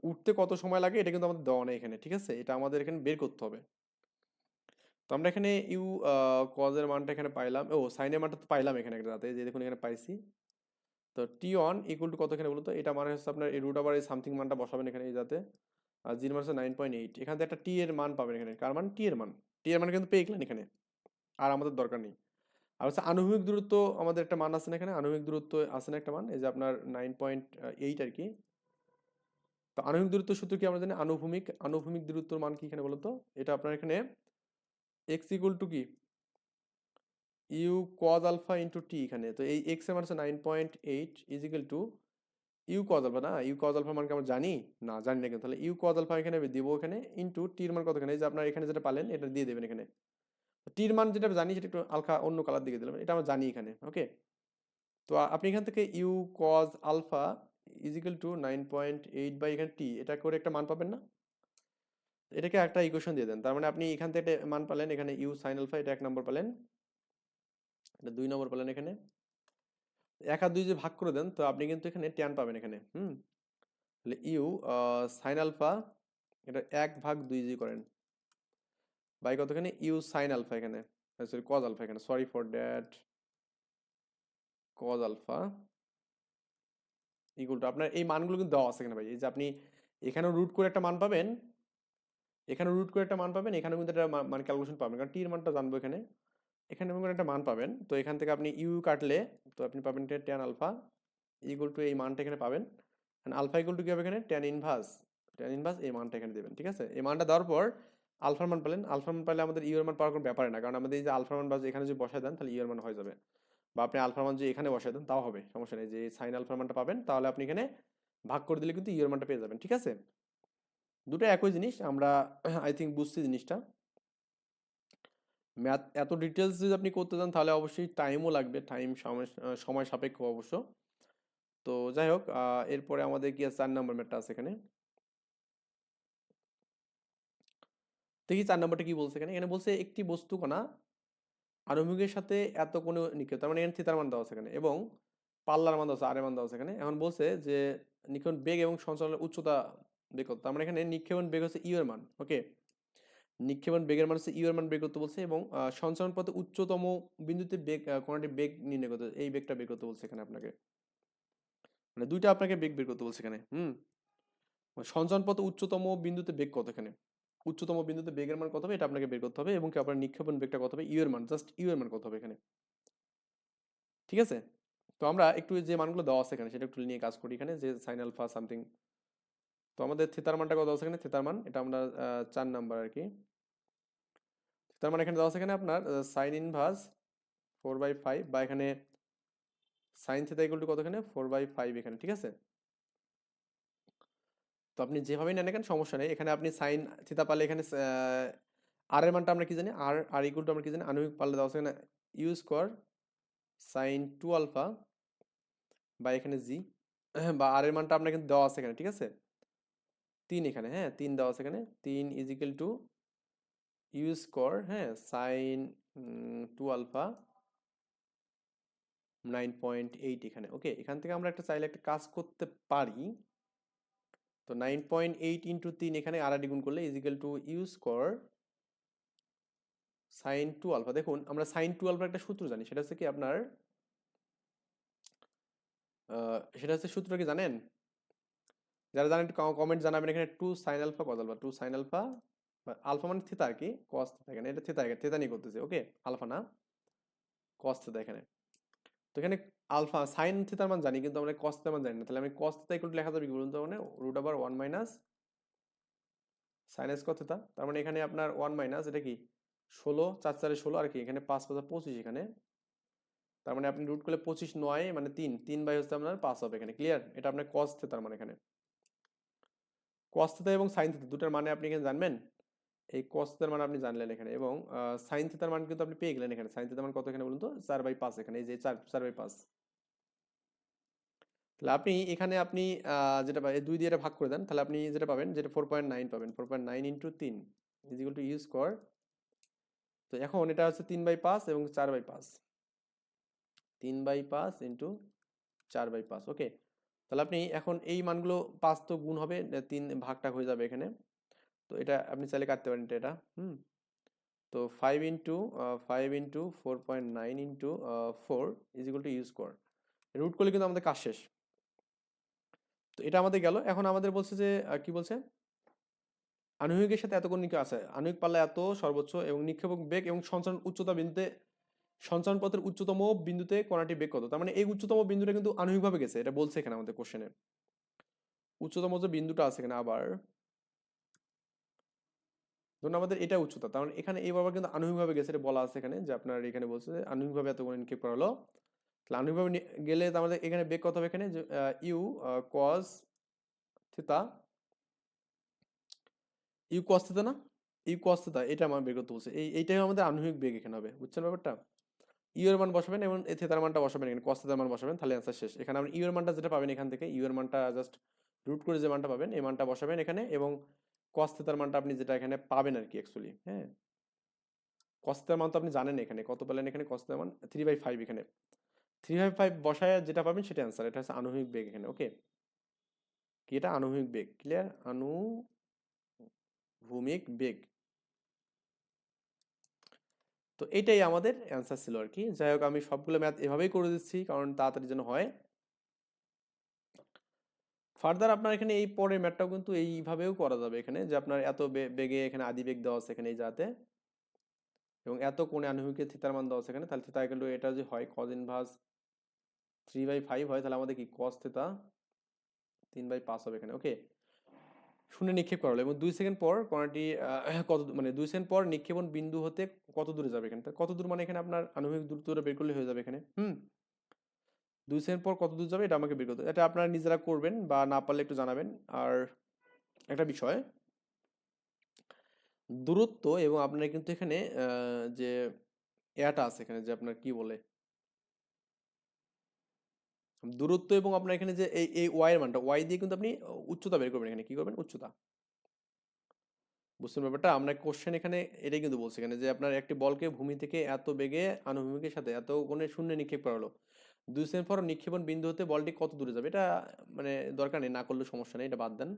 উঠতে কত সময় লাগে এটা কিন্তু আমাদের দেওয়া নেই এখানে, ঠিক আছে? এটা আমাদের এখানে বের করতে হবে। তো আমরা এখানে ইউ কজের মানটা এখানে পাইলাম, ও সাইনের মানটা তো পাইলাম এখানে একটা রাতে, যে দেখুন এখানে পাইছি। তো টি অন ইকুয়াল টু কত এখানে বলুন তো, এটা মানে হচ্ছে আপনার এই রুট ওভার এই সামথিং মানটা বসাবেন এখানে এই যাতে, আর জির মান হচ্ছে 9.8, এখান থেকে একটা টি এর মান পাবেন এখানে, কার মান? টি এর মান। টি এর মান কিন্তু পেয়ে গেলেন এখানে, আর আমাদের দরকার নেই। আর হচ্ছে আনুভূমিক দূরত্ব আমাদের একটা মান আছে না এখানে, আনুভূমিক দূরত্ব আছে না একটা মান, এই যে আপনার 9.8 আর কি। তো আনুভূমিক দূরত্ব সূত্র কি আমরা জানি, আনুভূমিক দূরত্বের মান কি এখানে বলুন তো? এটা আপনার এখানে x ইকুয়াল টু কি U cos alpha into T, এখানে তো এই x এর মান হচ্ছে 9.8 is equal to U cos alpha, না ইউ কজ আলফা মানকে আমরা জানি না, জানি না কিন্তু, তাহলে ইউ কজ আলফা এখানে দিব এখানে ইন্টু টির মান কত, এখানে এই যে আপনার এখানে যেটা পালেন এটা দিয়ে দেবেন এখানে। টির মান যেটা জানি সেটা একটু হালকা অন্য কালার দিকে দিলাম, এটা আমরা জানি এখানে, ওকে। তো আপনি এখান থেকে U cos alpha is equal to 9.8 by এখানে টি, এটা করে একটা মান পাবেন না? এটাকে একটা ইকুয়েশন দিয়ে দেন, তার মানে আপনি এখান থেকে একটা মান পালেন এখানে ইউ সাইন আলফা, এটা 1 নম্বর পালেন, এটা 2 নম্বর পালেন এখানে। 1 আর 2 যে ভাগ করে দেন তো আপনি কিন্তু এখানে ট্যান পাবেন এখানে, তাহলে ইউ সাইন আলফা, এটা 1/2 যদি করেন বাই কত এখানে ইউ সাইন আলফা এখানে, সরি কজ আলফা এখানে, sorry for that, cos alpha equal to আপনার এই মানগুলো কিন্তু দেওয়া আছে এখানে ভাই, এই যে আপনি এখানেও রুট করে একটা মান পাবেন, এখানে রুট করে একটা মান পাবেন, এখানেও কিন্তু একটা মান ক্যালকুলেশন পাবেন, কারণ টির মানটা জানবো এখানে, এখানে একটা মান পাবেন। তো এখান থেকে আপনি ইউ কাটলে তো আপনি পাবেন ট্যান আলফা ইকুয়াল টু এই মানটা এখানে পাবেন, আলফা ইকুয়াল টু কি হবে এখানে ট্যান ইনভার্স এই মানটা এখানে দেবেন, ঠিক আছে। এই মানটা দেওয়ার পর আলফার মান পেলেন, আলফার মান পাইলে আমাদের ইউ এর মান পাওয়ার কোনো ব্যাপারে না, কারণ আমাদের এই যে আলফার মান বা এখানে যদি বসায় দেন তাহলে ইউ এর মান হয়ে যাবে, বা আপনি আলফার মান যদি এখানে বসায় দেন তাও হবে, সমস্যা নেই, যে সাইন আলফার মানটা পাবেন তাহলে আপনি এখানে ভাগ করে দিলে কিন্তু ইউ এর মানটা পেয়ে যাবেন, ঠিক আছে। দুটো একই জিনিস, আমরা আই থিঙ্ক বুঝছি জিনিসটা। ম্যাথ এত ডিটেলস যদি আপনি করতে চান তাহলে অবশ্যই টাইমও লাগবে, সময় সাপেক্ষ অবশ্য। তো যাই হোক, এরপরে আমাদের কি আছে, 4 নম্বর ম্যাথটা আছে এখানে, দেখি 4 নম্বরটা কি বলছে এখানে। এখানে বলছে একটি বস্তু কণা আনুভূমিকের সাথে এত কোণে নিক্ষেপ, তার মানে এখানে থিতার মান দেওয়া আছে এখানে, এবং পাল্লার মান দেওয়া আছে, আর এর মান দেওয়া আছে এখানে। এখন বলছে যে নিক্ষেপণ বেগ এবং সঞ্চালনের উচ্চতা বের করতে, তার মানে এখানে নিক্ষেপণ বেগ হচ্ছে ইউ এর মান, ওকে। নিক্ষেপণ বেগের মান হচ্ছে ইউ এর মান বের করতে বলছে, এবং সঞ্চালন পথে উচ্চতম বিন্দুতে বেগ, কোণাটির বেগ নির্ণয় করতে, এই বেগটা বের করতে বলছে এখানে আপনাকে, মানে দুইটা আপনাকে বেগ বের করতে বলছে এখানে, সঞ্চালন পথে উচ্চতম বিন্দুতে বেগ কত, এখানে উচ্চতম বিন্দুতে বেগের মান কত হবে এটা আপনাকে বের করতে হবে, এবং কি আপনার নিক্ষেপণ বেগটা কত হবে, ইউ এর মান, জাস্ট ইউ এর মান কত হবে এখানে, ঠিক আছে। তো আমরা একটু যে মানগুলো দেওয়া আছে এখানে সেটা একটু নিয়ে কাজ করি এখানে, যে সাইন আলফা সামথিং। তো আমাদের থিতার মানটা কত আছে এখানে, থিতার মান এটা আমরা 4 নাম্বার আর কি। থিতার মান এখানে দেওয়া আছে এখানে আপনার সাইন ইনভার্স 4/5, বা এখানে সাইন থিতা ইকুয়াল টু কত এখানে 4/5 এখানে, ঠিক আছে। তো আপনি যেভাবেই নেন এখানে সমস্যা নেই, এখানে আপনি সাইন থিতা পারলে এখানে আর এর মানটা আমরা কি জানি, আর আর ইকুয়াল টু আমরা কি জানি, আণবিক পারলে দেওয়া আছে এখানে ইউ স্কোয়ার সাইন 2 আলফা, বা এখানে জি, বা আর এর মানটা আপনার কিন্তু দেওয়া আছে এখানে, ঠিক আছে। 3 এখানে, হ্যাঁ 3 দেওয়া আছে এখানে, 3 is equal to U square, হ্যাঁ সাইন 2 আলফা 9.8 এখানে, ওকে। এখান থেকে আমরা একটা চাইলে একটা কাজ করতে পারি। তো 9.8 ইন্টু 3 এখানে আর গুণ করলে is equal to U square sine 2 alpha. দেখুন আমরা সাইন 2 আলফার একটা সূত্র জানি, সেটা হচ্ছে কি আপনার সেটা হচ্ছে সূত্র কি জানেন? যারা জানেন একটু কমেন্ট জানাবেন এখানে, 2 sine alpha cos alpha, 2 sine alpha, alpha মানে থিতা আর কি, কস থিতা, এখানে এটা থিতা, থিতা নিয়ে করতেছে, ওকে, আলফা না কস থিতা এখানে। তো এখানে আলফা সাইন থিতার মান জানি কিন্তু আমরা কস থিতার মান জানি না, তাহলে আমি কস থিতা ইকুয়াল টু লেখা যাবে কি বলুন তো, মানে root over 1 minus sine square theta, তার মানে এখানে আপনার 1 মাইনাস এটা কি 16, 4 4 16 আর কি এখানে 5 5 25 এখানে, তার মানে আপনি রুট করলে 25 9 মানে 3 3 বাই হচ্ছে আপনার 5 হবে এখানে, ক্লিয়ার। এটা আপনার কস থিতার মানে এখানে কস থিতা এবং সাইন থিতা দুটার মানে আপনি এখানে জানবেন, এই কস থিতার মান আপনি জানলেন এখানে, এবং সাইন থিতার মান কিন্তু আপনি পেয়ে গেলেন এখানে। সাইন থিতার মান কত এখানে বলুন তো, 4/5 এখানে, এই যে 4/5। তাহলে আপনি এখানে আপনি যেটা 2 দিয়ে এটা ভাগ করে দেন, তাহলে আপনি যেটা পাবেন, যেটা 4.9 পাবেন, 4.9 into 3 is equal to U square. তো এখন এটা হচ্ছে 3/5 এবং 4/5, 3/5 ইন্টু 4/5, ওকে। তাহলে আপনি এখন এই মানগুলো 5 তো গুণ হবে, 3 ভাগটা হয়ে যাবে এখানে। তো এটা আপনি চাইলে কাটতে পারেন এটা, তো 5 into 4.9 into 4 is equal to U square, root করলে কিন্তু আমাদের কাজ শেষ। তো এটা আমাদের গেল। এখন আমাদের বলছে যে কি বলছে, আনুভূমিকের সাথে এত কোণ নিক্ষেপ আছে, আণবিক পাল্লা এত সর্বোচ্চ এবং নিক্ষেপক বেগ এবং সঞ্চালন উচ্চতা বিন্দুতে, সঞ্চালন পথের উচ্চতম বিন্দুতে কণাটি বেগ কত। তার মানে এই উচ্চতম বিন্দুটা কিন্তু আণবিকভাবে গেছে, এটা বলছে এখানে আমাদের কোশ্চেনে। উচ্চতম যে বিন্দুটা আছে এখানে আবার, ধরুন আমাদের এটা উচ্চতা, তার মানে এখানে এই বরাবর কিন্তু আণবিকভাবে গেছে, এটা বলা আছে এখানে যে আপনার এখানে বলছে যে আণবিকভাবে এত কোণ নিক্ষেপ করা হলো। তাহলে আণবিকভাবে গেলে আমাদের এখানে বেগ কত হবে, এখানে যে ইউ কস থিতা, ইউ কস থিতা না, ইউ কস থিতা, এটা আমার বের করতে বলছে। এইটাই আমাদের আণবিক বেগ এখানে হবে, বুঝছেন ব্যাপারটা। ইউ এর মান বসাবেন এবং এই থিতার মানটা বসাবেন, এখানে কস থিতার মান বসাবেন, তাহলে অ্যান্সার শেষ। এখানে আপনি ইউ এর মানটা যেটা পাবেন এখান থেকে, ইউ এর মানটা জাস্ট রুট করে যে মানটা পাবেন এই মানটা বসাবেন এখানে, এবং কস থিতার মানটা আপনি যেটা এখানে পাবেন আর কি অ্যাকচুয়ালি, হ্যাঁ। কস থিতার মান তো আপনি জানেন এখানে কত পেলেন, এখানে কস থিতার মান 3/5, এখানে 3/5 বসায় যেটা পাবেন সেটা অ্যান্সার। এটা হচ্ছে আনুভূমিক বেগ এখানে, ওকে। কি এটা আনুভূমিক বেগ, ক্লিয়ার, আনুভূমিক বেগ। তো এটাই আমাদের অ্যান্সার ছিল আর কি। যাই হোক, আমি সবগুলো ম্যাথ এভাবেই করে দিচ্ছি কারণ তাড়াতাড়ি যেন হয়। ফার্দার আপনার এখানে এই পরের ম্যাথটাও কিন্তু এইভাবেও করা যাবে এখানে, যে আপনার এত বেগে এখানে আদি বেগ দেওয়া আছে এখানে এই যাতে, এবং এত কোণে আনুভূমিকের থিতার মান দেওয়া আছে এখানে, তাহলে থিতা ইকুয়াল টু এটা যদি হয় cos ইনভার্স 3/5 হয়, তাহলে আমাদের কি cos থিতা 3/5 হবে এখানে, ওকে। শূন্যে নিক্ষেপ করা হলো এবং 2 সেকেন্ড পর কণাটি কত মানে 2 সেকেন্ড পর নিক্ষেপণ বিন্দু হতে কত দূরে যাবে এখানে, কত দূর মানে এখানে আপনার আণবিক দূরত্বটা বের করলে হয়ে যাবে এখানে। 2 সেকেন্ড পর কত দূর যাবে এটা আমাকে বের করতে হবে। এটা আপনারা নিজেরা করবেন বা না পারলে একটু জানাবেন। আর একটা বিষয়, দূরত্ব এবং আপনার কিন্তু এখানে যে এটা আছে এখানে যে আপনার কি বলে, দূরত্ব এবং আপনার এখানে যে এই ওয়াই এর মানটা, ওয়াই দিয়ে কিন্তু আপনি উচ্চতা বের করবেন, এখানে কি করবেন, উচ্চতা। বুঝছেন ব্যাপারটা, আমরা কোশ্চেন এখানে এটাই কিন্তু বলছি এখানে যে আপনার একটি বলকে ভূমি থেকে এত বেগে আনুভূমিকের সাথে এত কোণে শূন্যে নিক্ষেপ করা হলো, 2 সেকেন্ড পর নিক্ষেপণ বিন্দু হতে বলটি কত দূরে যাবে, এটা মানে দরকার নেই, না করলে সমস্যা নেই, এটা বাদ দেন।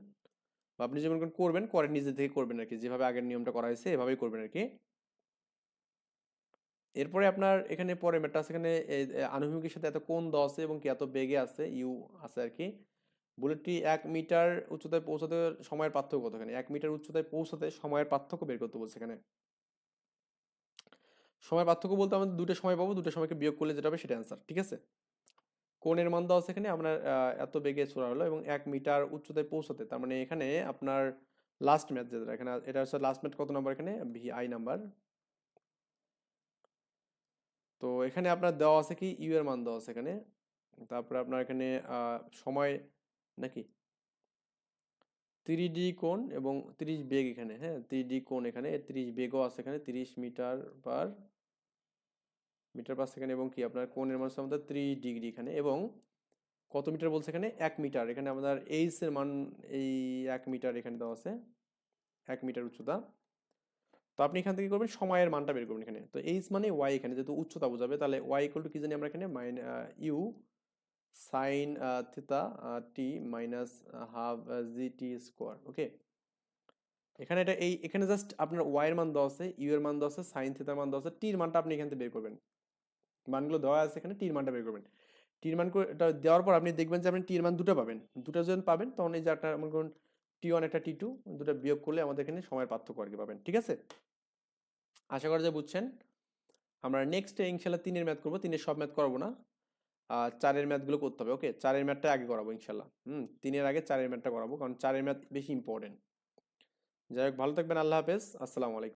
বা আপনি যেমন করবেন করে নিজে থেকে করবেন আর কি, যেভাবে আগের নিয়মটা করা হয়েছে এভাবেই করবেন আর কি। এরপরে আপনার এখানে পরে ম্যাটটা আছে এখানে আনুভূমিকের সাথে এত কোণ দেওয়া আছে এবং কি এত বেগে আছে ইউ আছে আর কি। বুলেটটি 1 মিটার উচ্চতায় পৌঁছাতে সময়ের পার্থক্য কত, এখানে 1 মিটার উচ্চতায় পৌঁছাতে সময়ের পার্থক্য বের করতে বলছে এখানে। সময় পার্থক্য বলতে আমাদের দুটো সময় পাবো, দুটো সময়কে বিয়োগ করলে যেটা হবে সেটা অ্যান্সার, ঠিক আছে। কোণের মান দেওয়া আছে এখানে আপনার এত বেগে ছোড়া হলো এবং 1 মিটার উচ্চতায় পৌঁছাতে, তার মানে এখানে আপনার লাস্ট ম্যাথ যেটা এখানে, এটা হচ্ছে লাস্ট ম্যাথ কত নাম্বার এখানে, VI নাম্বার। তো এখানে আপনার দেওয়া আছে কি ইউ এর মান দেওয়া আছে এখানে, তারপরে আপনার এখানে সময় নাকি 3D কোণ এবং 30 বেগ এখানে, হ্যাঁ 3D কোণ এখানে 30 বেগও আছে এখানে, 30 মিটার পার সেকেন্ড এবং কি আপনার কোণের মান হচ্ছে আমাদের 3 ডিগ্রি এখানে, এবং কত মিটার বলছে এখানে 1 মিটার, এখানে আমাদের এইচ এর মান এই 1 মিটার এখানে দেওয়া আছে, 1 মিটার উচ্চতা। তো আপনি এখান থেকে করবেন সময়ের মানটা বের করবেন এখানে, তো এইচ মানে ওয়াই এখানে যেহেতু উচ্চতা বোঝাবে, তাহলে ওয়াই ইকুয়াল টু কি জানি আমরা এখানে you sine theta T minus half g square, okay. এখানে এটা এখানে জাস্ট আপনার ওয়াই এর মান দেওয়া আছে, ইউ এর মান দেওয়া আছে, সাইন থিতার মান দেওয়া আছে, টির মানটা আপনি এখান থেকে বের করবেন, মানগুলো দেওয়া আছে এখানে, টির মানটা বের করবেন। টির মান এটা দেওয়ার পর আপনি দেখবেন যে আপনি টির মান দুটো পাবেন, দুটো যখন পাবেন তখন এই যে একটা মনে করুন T1 একটা T2, দুটো বিয়োগ করলে আমাদের এখানে সময়ের পার্থক্য আর কি পাবেন, ঠিক আছে। আশা করা যায় বুঝছেন। আমরা নেক্সট ইনশাল্লাহ 3-এর ম্যাথ করবো, 3-এর সব ম্যাথ করাবো না, 4-এর ম্যাথগুলো করতে হবে, ওকে। 4-এর ম্যাথটা আগে করাবো ইনশাল্লাহ, 3-এর আগে 4-এর ম্যাথটা করাবো কারণ 4-এর ম্যাথ বেশি ইম্পর্টেন্ট। যাই হোক, ভালো থাকবেন, আল্লাহ হাফেজ, আসসালামু আলাইকুম।